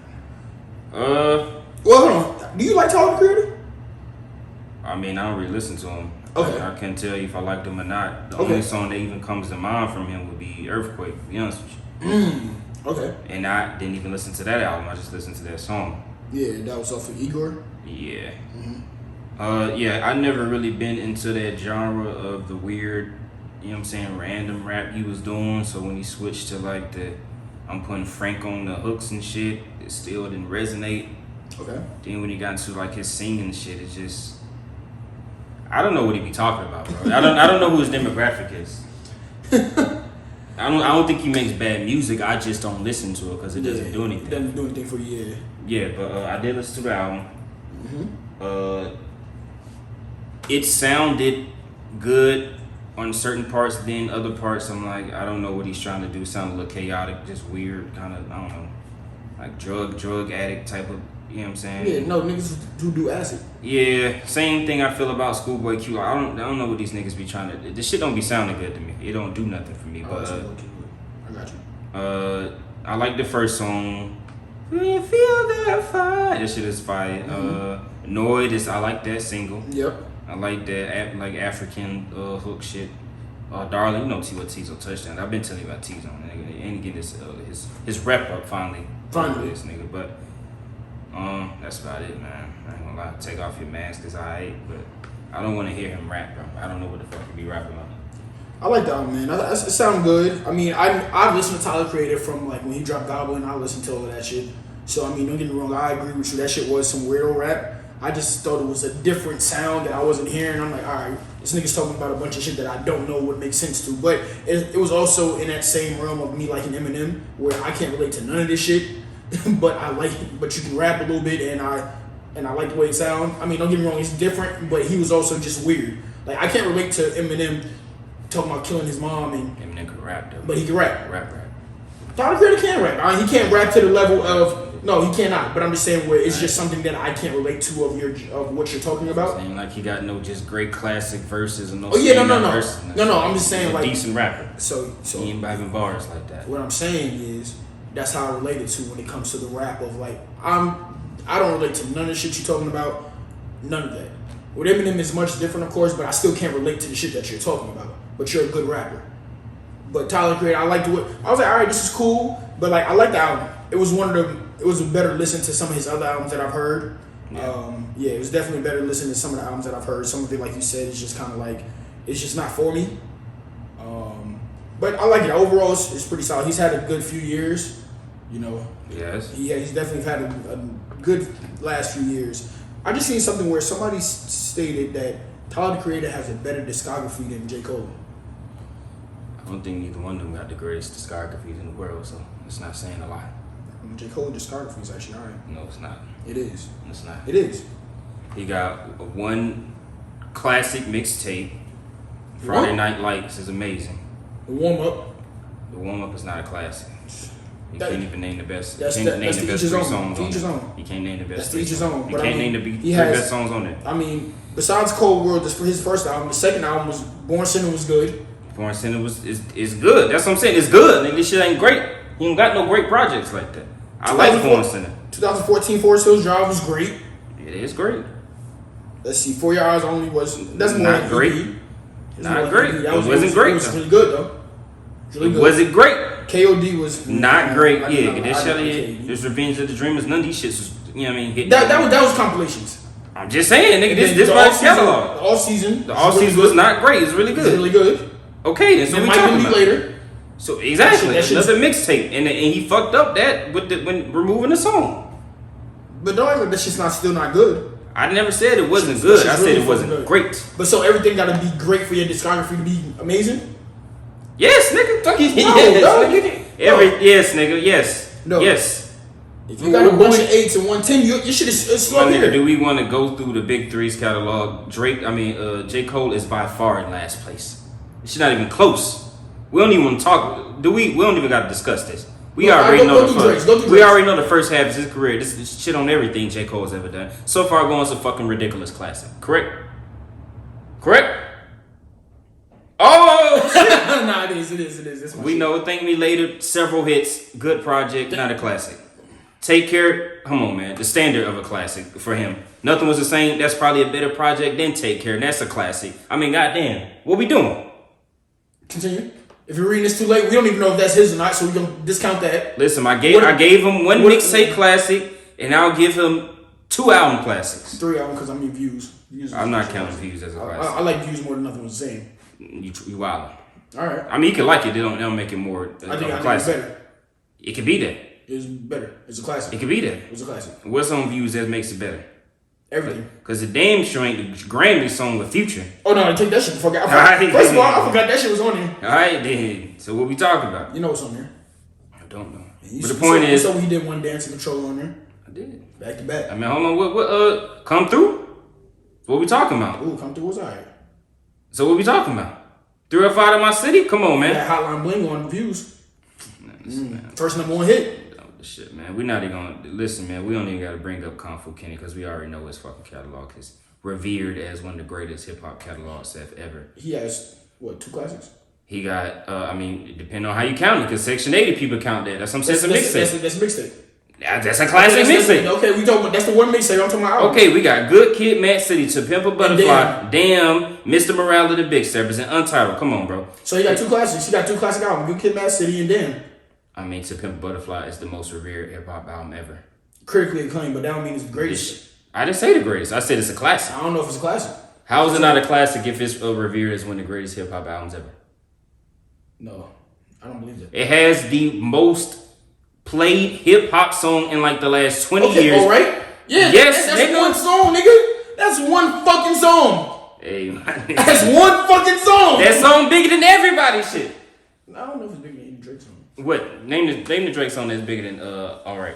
Well, hold on. Do you like Tyler the Creator? I mean, I don't really listen to him. Okay. I can't tell you if I liked him or not. The Okay. only song that even comes to mind from him would be Earthquake, to be honest with you. Okay. And I didn't even listen to that album. I just listened to that song. Yeah, that was off of Igor. Yeah. Yeah, I never really been into that genre of the weird, you know what I'm saying, random rap he was doing. So when he switched to like I'm putting Frank on the hooks and shit, it still didn't resonate. Okay. Then when he got into like his singing shit, it just, I don't know what he be talking about, bro. I don't know who his demographic is. I don't think he makes bad music. I just don't listen to it because it doesn't do anything. It doesn't do anything for you, yeah. Yeah, but I did listen to the album. It sounded good on certain parts. Then other parts, I'm like, I don't know what he's trying to do. It sounded a little chaotic, just weird, kind of, I don't know, like drug addict type of. You know what I'm saying? Yeah, no, niggas who do acid. Yeah, same thing I feel about Schoolboy Q. I don't know what these niggas be trying to. This shit don't be sounding good to me. It don't do nothing for me. But I got you. I like the first song. When you feel that fire, that shit is fire. Annoyed is I like that single. Yep. I like that like African hook shit. Darling, you know T.O.T's on Touchdown. I've been telling you about T's on nigga. And get his rep up finally. Finally, this nigga, but. That's about it, man. I ain't gonna lie. Take off your mask is alright, but I don't want to hear him rap, bro. I don't know what the fuck he be rapping about. I like that album, man. It sounds good. I mean, I listened to Tyler Creator from like when he dropped Goblin. I listened to all of that shit. So I mean, don't get me wrong. I agree with you. That shit was some weirdo rap. I just thought it was a different sound that I wasn't hearing. I'm like, all right, this nigga's talking about a bunch of shit that I don't know what makes sense to. But it was also in that same realm of me liking Eminem, where I can't relate to none of this shit. But I like it. But you can rap a little bit, and I like the way it sounds. I mean, don't get me wrong, it's different, but he was also just weird. Like I can't relate to Eminem talking about killing his mom, and Eminem could rap though. but he can rap. Rap. Tyler Creator can rap. I mean, he can't rap to the level of no, he cannot. But I'm just saying where it's just something that I can't relate to of what you're talking about. Saying like he got no just great classic verses and no. Oh yeah, no. Verses. No. I'm just saying like decent rapper. So he ain't having bars like that. What I'm saying is that's how I relate it to when it comes to the rap of like I don't relate to none of the shit you're talking about, none of that. With Eminem is much different, of course, but I still can't relate to the shit that you're talking about. But you're a good rapper. But Tyler Creator, I liked it. I was like, all right, this is cool, but like I like the album. It was it was a better listen to some of his other albums that I've heard. Yeah, it was definitely better listen to some of the albums that I've heard. Some of it, like you said, is just kind of like it's just not for me. But I like it. Overall, it's pretty solid. He's had a good few years. You know, yes. Yeah, he's definitely had a good last few years. I just seen something where somebody stated that Tyler the Creator has a better discography than J. Cole. I don't think neither one of them got the greatest discographies in the world, so it's not saying a lot. J. Cole's discography is actually alright. No, it's not. It is. It's not. It is. He got one classic mixtape. Friday Night Lights is amazing. The warm up. The warm up is not a classic. You That- can't even name the best. That's You the- can't name that's the the best each his three own. songs To on each his it. own. You can't name the best. That's to three each his songs. own, You but I can't mean, name the he three has- best songs on it. I mean, besides Cold World, his first album, the second album was Born Sinner was good. Born Sinner is good. That's what I'm saying. It's good. Nigga, this shit ain't great. He ain't got no great projects like that. I like Born Sinner. 2014 Forest Hills Drive was great. It is great. Let's see, For Your Eyes Only was that's more Not than great. EP. Not great. It wasn't It great. was really good though. It wasn't great. KOD was not great. There's Revenge of the Dreamers. None of these shits was, you know what I mean? That was compilations. I'm just saying, nigga. This my catalog. The off season was not great. It's really good. It's really good. Okay, then so we talking about later. So exactly, another mixtape, and he fucked up that when removing the song. But don't act like that shit's still not good. I never said it wasn't good. I said it wasn't great. But so everything got to be great for your discography to be amazing? Yes, nigga. Fuck it. Yes, nigga. Yes. No. Yes. If you got a bunch of 8s and 110, your shit is slow here. Do we want to go through the big threes catalog? J. Cole is by far in last place. It's not even close. We don't even want to talk. We don't even got to discuss this. We already know the first half of his career. This is shit on everything J. Cole has ever done. So far, going to fucking ridiculous classic. Correct? Oh shit! Nah, it is. We know. Thank Me Later. Several hits. Good project. Not a classic. Take Care. Come on, man. The standard of a classic for him. Nothing Was the Same. That's probably a better project than Take Care, and that's a classic. I mean, goddamn. What we doing? Continue. If you're reading this too late, we don't even know if that's his or not, so we're gonna discount that. Listen, I gave him one mixtape classic, and I'll give him 2 album classics. 3 albums because I mean views. I'm not counting views as a classic. I like views more than Nothing Was the Same. You wildin'. All right. I mean, you can like it. They don't make it more of a classic. It's better. It could be that. It's better. It's a classic. It could be that. It's a classic. What's on views that makes it better? Everything. Because the damn sure ain't the Grammy song with Future. Oh no, take that shit the fuck out. First of all, I forgot that shit was on there. Alright then. So what we talking about? You know what's on there? I don't know. But the point is, so he did one Dance in Control on there. I did. Back to back. I mean, hold on. What Come Through? What we talking about? Ooh, Come Through was alright. So what we talking about? 305 in My City? Come on, man. That Hotline Bling on views. First #1 hit. Shit, man. We're not even gonna listen, man. We don't even gotta bring up Kung Fu Kenny because we already know his fucking catalog is revered as one of the greatest hip hop catalogs ever. He has 2 classics? He got, depending on how you count it, because Section 80 people count that. That's what I'm saying. It's a mixtape. That's a mixtape. That's a classic mixtape. Okay, we talking about that's the one mixtape. I'm talking about album. Okay, we got Good Kid, Mad City, To Pimp a Butterfly, Damn, Mr. Morale of the Big Steppers, and Untitled. Come on, bro. So you got 2 classics. You got 2 classic albums: Good Kid, Mad City, and Damn. I mean, To Pimp a Butterfly is the most revered hip hop album ever. Critically acclaimed, but that don't mean it's the greatest. I didn't say the greatest. I said it's a classic. I don't know if it's a classic. How is it not a classic if it's revered as one of the greatest hip hop albums ever? No, I don't believe that. It has the most played hip hop song in like the last 20 years. All right. Yeah. Yes, that's one song, nigga. That's one fucking song. Hey, man. That's one fucking song. That song bigger than everybody's shit. I don't know if it's bigger than any Drake song. What? Name the Drake song that's bigger than Alright.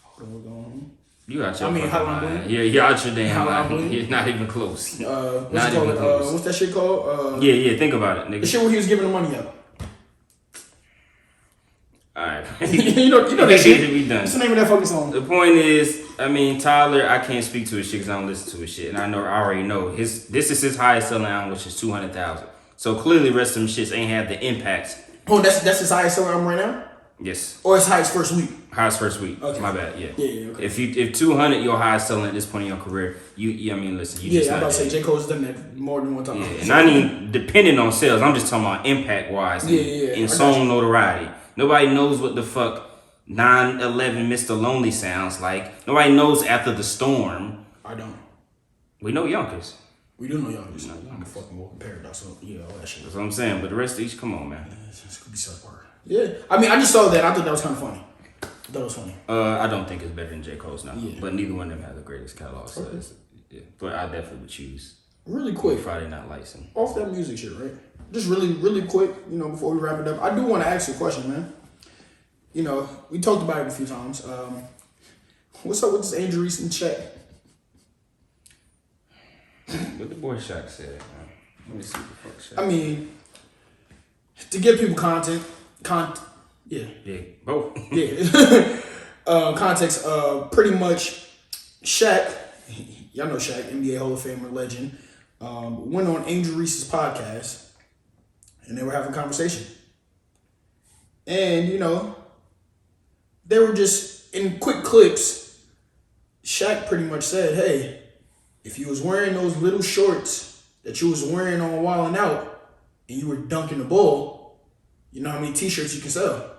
Hold on, we're going. You out your Hotline Bling. Yeah, you out your damn Hotline mind. Bling. It's not even close. What's it called? What's that shit called? Yeah. Think about it, nigga. The shit where he was giving the money up. Alright. you know that shit. We done. What's the name of that fucking song? The point is, I mean, Tyler, I can't speak to his shit because I don't listen to his shit, and I already know this is his highest selling album, which is 200,000. So clearly, the rest of them shits ain't had the impact. Oh, that's his highest selling album right now. Yes. Or his highest first week. Highest first week. Okay. My bad. Yeah. Yeah. Okay. If 200 your highest selling at this point in your career, I mean, listen. You just I'm about to say J. Cole's done that more than one time. Yeah, and I mean, depending on sales, I'm just talking about impact wise. And song notoriety. Nobody knows what the fuck 9/11 Mr. Lonely sounds like. Nobody knows After the Storm. I don't. We know Yonkers. We do know Yonkers. I'm a fucking walking paradox. So yeah, all that shit. That's what I'm saying. But the rest of these, come on, man. This could be subpar. Yeah, I mean, I just saw that. I thought that was kind of funny. I thought it was funny. I don't think it's better than J. Cole's now. Yeah. But neither one of them have the greatest catalog. So yeah. But I definitely would choose. Really quick. Friday Night Lights. Off that music shit, right? Just really quick, before we wrap it up. I do want to ask you a question, man. We talked about it a few times. What's up with this Angel Reese and Shaq? What the boy Shaq said, man. Let me see what the fuck Shaq. I mean, to give people content. Yeah, both. Yeah. Context. Pretty much, Shaq. Y'all know Shaq, NBA Hall of Famer, legend. Went on Angel Reese's podcast, and they were having a conversation. And they were just in quick clips. Shaq pretty much said, "Hey, if you was wearing those little shorts that you was wearing on Wildin' Out and you were dunking the ball, you know how many t-shirts you can sell?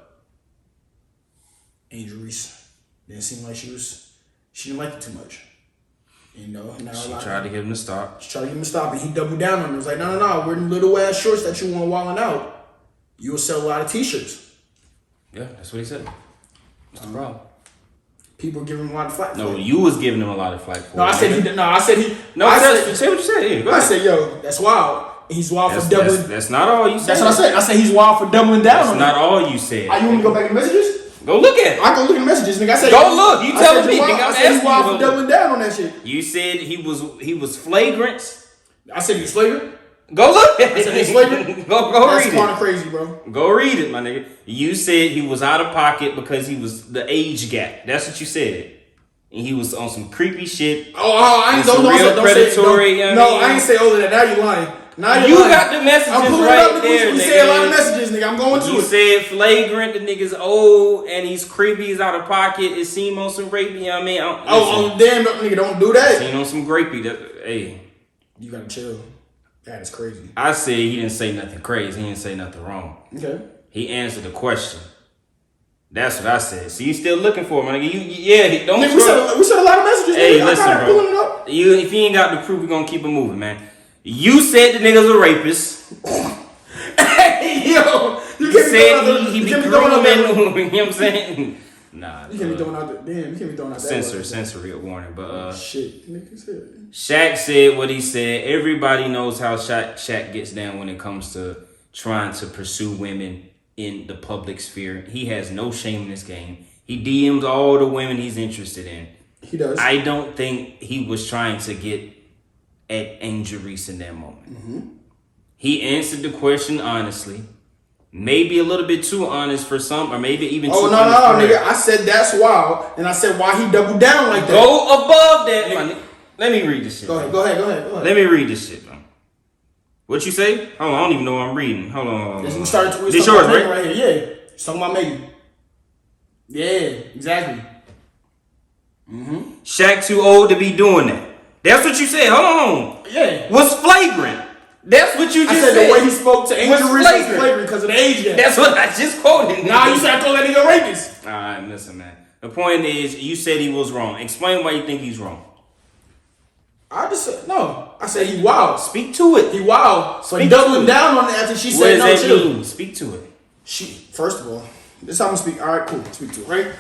Angel Reese didn't seem like she didn't like it too much. You know, now she tried to get him to stop. She tried to get him to stop, and he doubled down on her. He was like, no, wear them little ass shorts that you want Wildin' Out. You will sell a lot of t-shirts. Yeah, that's what he said. What's the problem? People give him a lot of flack. No, you was giving him a lot of flack for No, I said he. No, I said he. No, I said, say what you said. Yeah, go ahead. I said, yo, that's wild. He's wild for doubling. That's not all you said. That's what I said. I said he's wild for doubling down on That's not all you said. You want me to go back in the messages? Go look at it. I go look at the messages, nigga. I said go look. You telling me? Nigga, I said he's wild for doubling down on that shit. You said he was flagrant. I said he was flagrant. Go look at it. I said he's flagrant. Go That's read it. That's kind of crazy, bro. Go read it, my nigga. You said he was out of pocket because he was the age gap. That's what you said. And he was on some creepy shit. I ain't don't predatory. I ain't say all of that. Now you lying. Now you got the messages I'm pulling right up there. We say a lot of messages, nigga. I'm going to it. You said flagrant. The nigga's old and he's creepy. He's out of pocket. It seemed on some rapey. You know what I mean? Damn, nigga, don't do that. Seen on some grapey. Hey, you gotta chill. That is crazy. I said he didn't say nothing crazy. He didn't say nothing wrong. Okay. He answered the question. That's what I said. So you still looking for him, nigga? Don't. Nigga, we said a lot of messages. Hey, nigga. listen, bro. Pulling it up. If you ain't got the proof, we gonna keep it moving, man. You said the nigga's a rapist. Hey, yo, you said he be grooming. You know what I'm saying? Nah. You can't be throwing out the damn. You can't be throwing out that. Sensory warning, but shit, nigga said. Shaq said what he said. Everybody knows how Shaq gets down when it comes to trying to pursue women in the public sphere. He has no shame in this game. He DMs all the women he's interested in. He does. I don't think he was trying to get at Angel Reese in that moment. Mm-hmm. He answered the question honestly. Maybe a little bit too honest for some, or maybe even too honest. Oh, no, nigga. I said that's wild, and I said why he doubled down like that. Go above that, my nigga. Let me read this shit. Go ahead. Let me read this shit, bro. What you say? Hold on, I don't even know what I'm reading. Hold on. We started this yours, right here. Yeah. He's talking about Megan. Yeah, exactly. Mm-hmm. Shaq too old to be doing that. That's what you said. Hold on. Yeah. Was flagrant. That's what you just said. I said the way he spoke to Angel Reese was flagrant because of the age gap. That's what I just quoted. Nah, you said I told that nigga a rapist. All right, listen, man. The point is, you said he was wrong. Explain why you think he's wrong. I just said no. I said he wild. Speak to it. He wild. So he doubling down on it after she said no. What does that mean? Speak to it. First of all, this is how I'm gonna speak. All right, cool. Speak to it, right?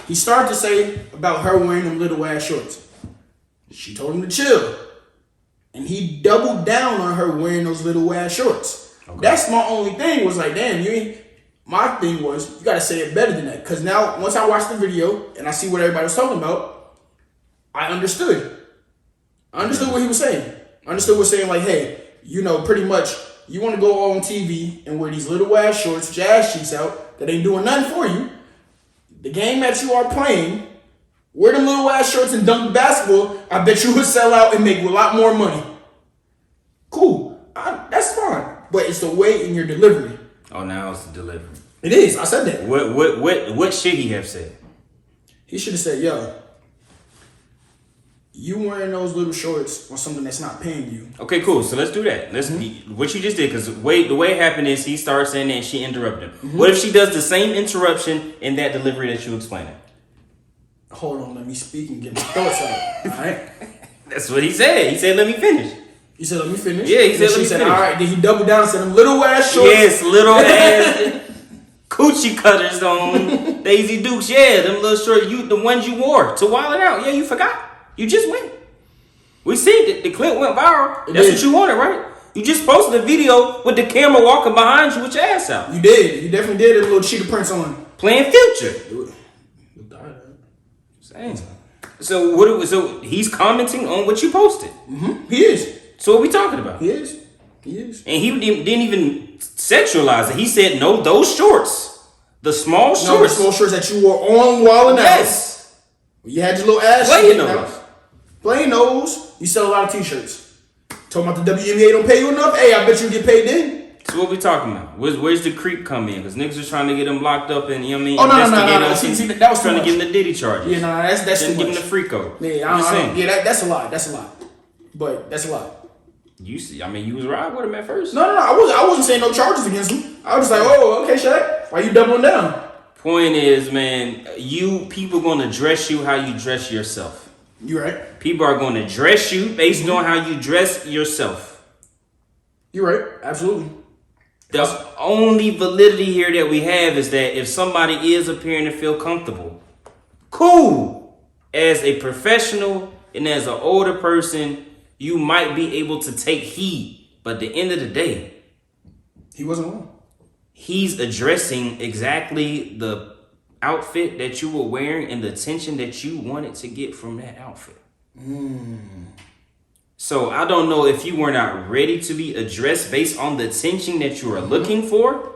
He started to say about her wearing them little ass shorts. She told him to chill. And he doubled down on her wearing those little ass shorts. Okay. That's my only thing was like, damn, you ain't. My thing was, you gotta say it better than that. Because now, once I watched the video and I see what everybody was talking about, I understood. I understood what he was saying. I understood what he was saying, like, hey, you know, pretty much, you want to go on TV and wear these little ass shorts, jazz cheeks out, that ain't doing nothing for you. The game that you are playing, wear them little ass shorts and dunk basketball, I bet you would sell out and make a lot more money. Cool. That's fine. But it's the way in your delivery. Oh, now it's the delivery. It is. I said that. What should he have said? He should have said, yo, you wearing those little shorts on something that's not paying you. Okay, cool. So let's do that. What you just did, because the way it happened is he started saying that and she interrupted him. Mm-hmm. What if she does the same interruption in that delivery that you explained? Hold on, let me speak and get my thoughts out. All right? That's what he said. He said, let me finish. He said, let me finish? Yeah, he said, let me said, finish. all right, then he doubled down and said, them little ass shorts. Yes, little ass coochie cutters on Daisy Dukes. Yeah, them little shorts, the ones you wore to Wildin' Out. Yeah, you forgot. You just went. We see it. The clip went viral. That's what you wanted, right? You just posted a video with the camera walking behind you with your ass out. You did. You definitely did. A little cheetah prints on. Playing Future. Same. So he's commenting on what you posted. Mm-hmm. He is. So what we talking about? He is. And he didn't even sexualize it. He said, no, those shorts. The small shorts. No, the small shorts that you wore on Wildin' Out. Yes. You had your little ass. Playing those. You sell a lot of t-shirts. Talking about the WNBA don't pay you enough? Hey, I bet you get paid then. So what we talking about? Where's the creep come in? Because niggas was trying to get him locked up and, you know what I mean? No. See, that was trying to give him the Diddy charges. Yeah, that's too much. Give him the Frico. Yeah, that's a lot. But that's a lot. You see, I mean, you was riding with him at first. No. I wasn't saying no charges against him. I was just like, oh, okay, Shaq. Why you doubling down? Point is, man, people gonna dress you how you dress yourself. You right. People are gonna dress you based on how you dress yourself. You right. Absolutely. The only validity here that we have is that if somebody is appearing to feel comfortable, cool. As a professional and as an older person, you might be able to take heed. But at the end of the day, he wasn't wrong. He's addressing exactly the outfit that you were wearing and the attention that you wanted to get from that outfit. So I don't know if you were not ready to be addressed based on the attention that you were looking for,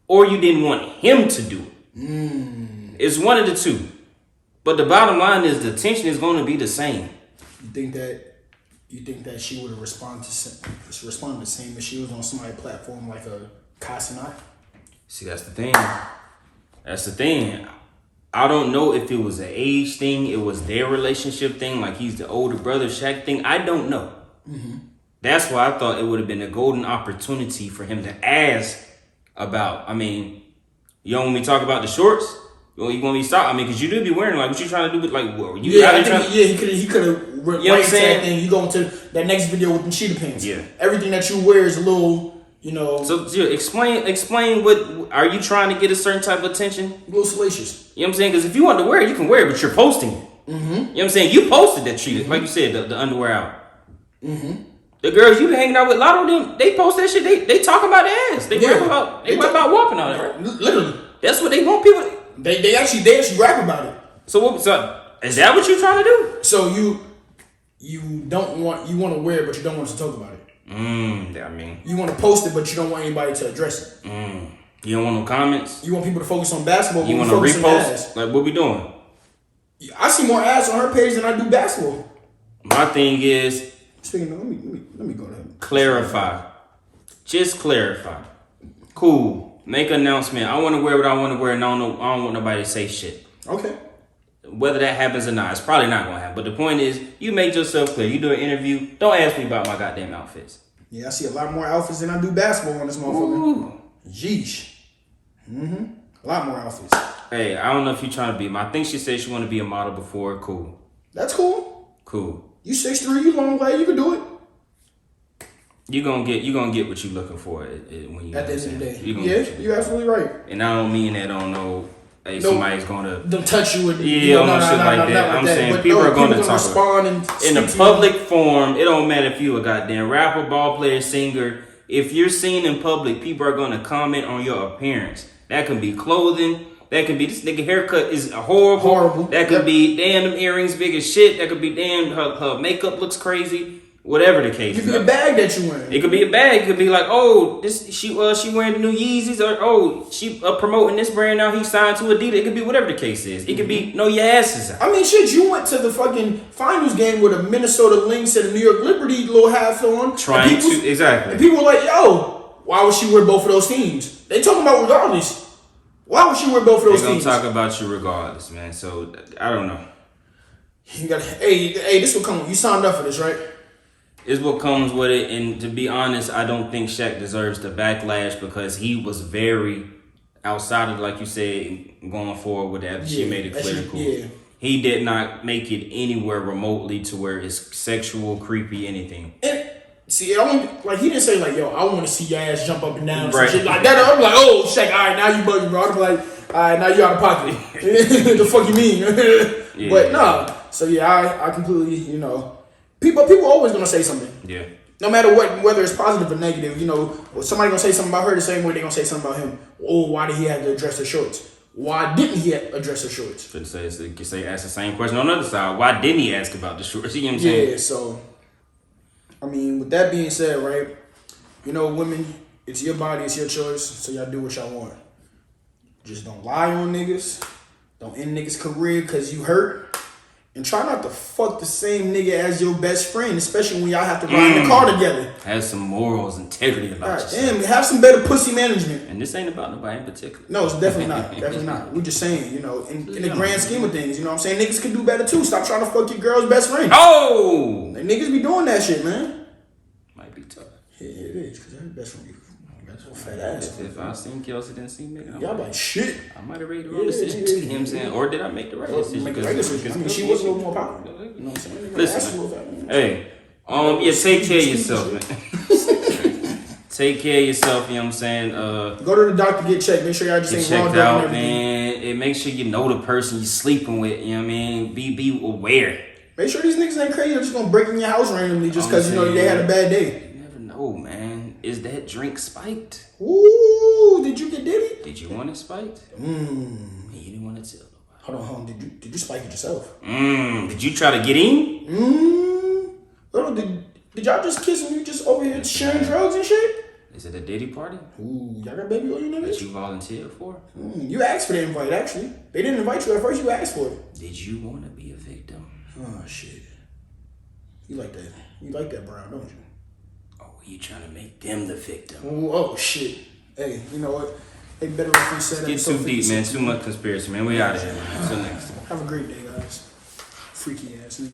or you didn't want him to do it. It's one of the two. But the bottom line is the attention is going to be the same. You think that she would have responded the same if she was on somebody's platform like a Casanat? See, that's the thing. I don't know if it was an age thing, it was their relationship thing, like he's the older brother Shaq thing. I don't know. That's why I thought it would have been a golden opportunity for him to ask about. I mean, you know, when we talk about the shorts, you want me to stop? I mean, because you do be wearing like what you trying to do with like what you? He could have. You know what I'm saying? You go into that next video with the cheetah pants. Yeah, everything that you wear is a little. You know, so explain what are you trying to get a certain type of attention? A little salacious. You know what I'm saying? Because if you want to wear it, you can wear it, but you're posting it. You know what I'm saying? You posted that cheetah, like you said, the underwear out. The girls you been hanging out with, Lotto, they post that shit. They talk about their ass. They rap about whopping on it, right? Literally, that's what they want people. They actually rap about it. So is that what you're trying to do? So you want to wear it, but you don't want us to talk about it. I mean, you want to post it, but you don't want anybody to address it. You don't want no comments. You want people to focus on basketball. You want to repost? Like, what we doing? I see more ads on her page than I do basketball. My thing is, speaking of, let me go to him. Clarify. Just clarify. Cool. Make an announcement. I want to wear what I want to wear, and I don't want nobody to say shit. Okay. Whether that happens or not, it's probably not going to happen. But the point is, you made yourself clear. You do an interview. Don't ask me about my goddamn outfits. Yeah, I see a lot more outfits than I do basketball on this motherfucker. Ooh. Yeesh. A lot more outfits. Hey, I don't know if you're trying to be. I think she said she wanted to be a model before. Cool. That's cool. Cool. You 6'3", you long way, you can do it. You're gonna get what you're looking for when you at the end of the day. You're absolutely right. And I don't mean that on somebody's gonna touch you with shit like that. I'm saying people are gonna respond in a public forum. It don't matter if you a goddamn rapper, ball player, singer. If you're seen in public, people are gonna comment on your appearance. That can be clothing. That could be this nigga haircut is horrible. That could be damn them earrings big as shit. That could be damn her makeup looks crazy. Whatever the case. It could be a bag that you wearing. It could be a bag. It could be like, oh, she wearing the new Yeezys, or oh, she promoting this brand now. He signed to Adidas. It could be whatever the case is. It could be your ass is out. I mean, shit. You went to the fucking finals game with a Minnesota Lynx and a New York Liberty little hat on. Exactly. And people were like, yo, why would she wear both of those teams? They talking about regardless. Why would she wear both of those teams? They're gonna talk about you regardless, man. So I don't know. You got hey, this will come. You signed up for this, right? Is what comes with it, and to be honest, I don't think Shaq deserves the backlash because he was very outside of, like you said, going forward with that. She made it critical. He did not make it anywhere remotely to where it's sexual, creepy, anything. And see, it only like he didn't say like, "Yo, I want to see your ass jump up and down," right? Shit like that. I'm like, "Oh, Shaq, all right, now you bugging, bro." I'm like, "All right, now you out of pocket." The fuck you mean? But no. So I completely, People always gonna say something. Yeah. No matter what, whether it's positive or negative, somebody gonna say something about her the same way they gonna say something about him. Oh, why did he have to address her shorts? Why didn't he address her shorts? Should say ask the same question on the other side. Why didn't he ask about the shorts? You know what I'm saying? Yeah. So, I mean, with that being said, right? Women, it's your body, it's your choice. So y'all do what y'all want. Just don't lie on niggas. Don't end niggas' career because you hurt. And try not to fuck the same nigga as your best friend, especially when y'all have to ride in the car together. Have some morals, integrity about yourself. Damn, have some better pussy management. And this ain't about nobody in particular. No, it's definitely not. Definitely not. We're just saying, in the grand scheme of things, you know what I'm saying? Niggas can do better too. Stop trying to fuck your girl's best friend. Oh! Like, niggas be doing that shit, man. Might be it is, because that's best friend. That's what Fat ass. If I seen Kelsey didn't see me, Y'all like shit. I might have made the wrong decision. You know what I'm saying? Or did I make the right decision? Make the right decision. I mean, she was a little more powerful. You know what I'm saying? Listen, hey, yeah, take care of yourself, man. Take care of yourself, you know what I'm saying? Go to the doctor, get checked. Make sure y'all just ain't checked wrong out, and everything. man. And make sure you know the person you're sleeping with, you know what I mean? Be aware. Make sure these niggas ain't crazy. They're just gonna break in your house randomly just because you know they had a bad day. You never know, man. Is that drink spiked? Ooh, did you get Diddy? Did you want it spiked? You didn't want to tell nobody. Hold on. Did you spike it yourself? Did you try to get in? Oh, did y'all just kiss and you just over here sharing drugs and shit? Is it a Diddy party? Ooh, y'all got baby on you niggas? That you volunteered for? You asked for the invite, actually. They didn't invite you at first. You asked for it. Did you want to be a victim? Oh shit. You like that? You like that Brown, don't you? Oh, you trying to make them the victim? Oh shit. Hey, you know what? They better if we said that. Get too deep, man. Too much conspiracy, man. We out of here, man. Until next time. Have a great day, guys. Freaky ass.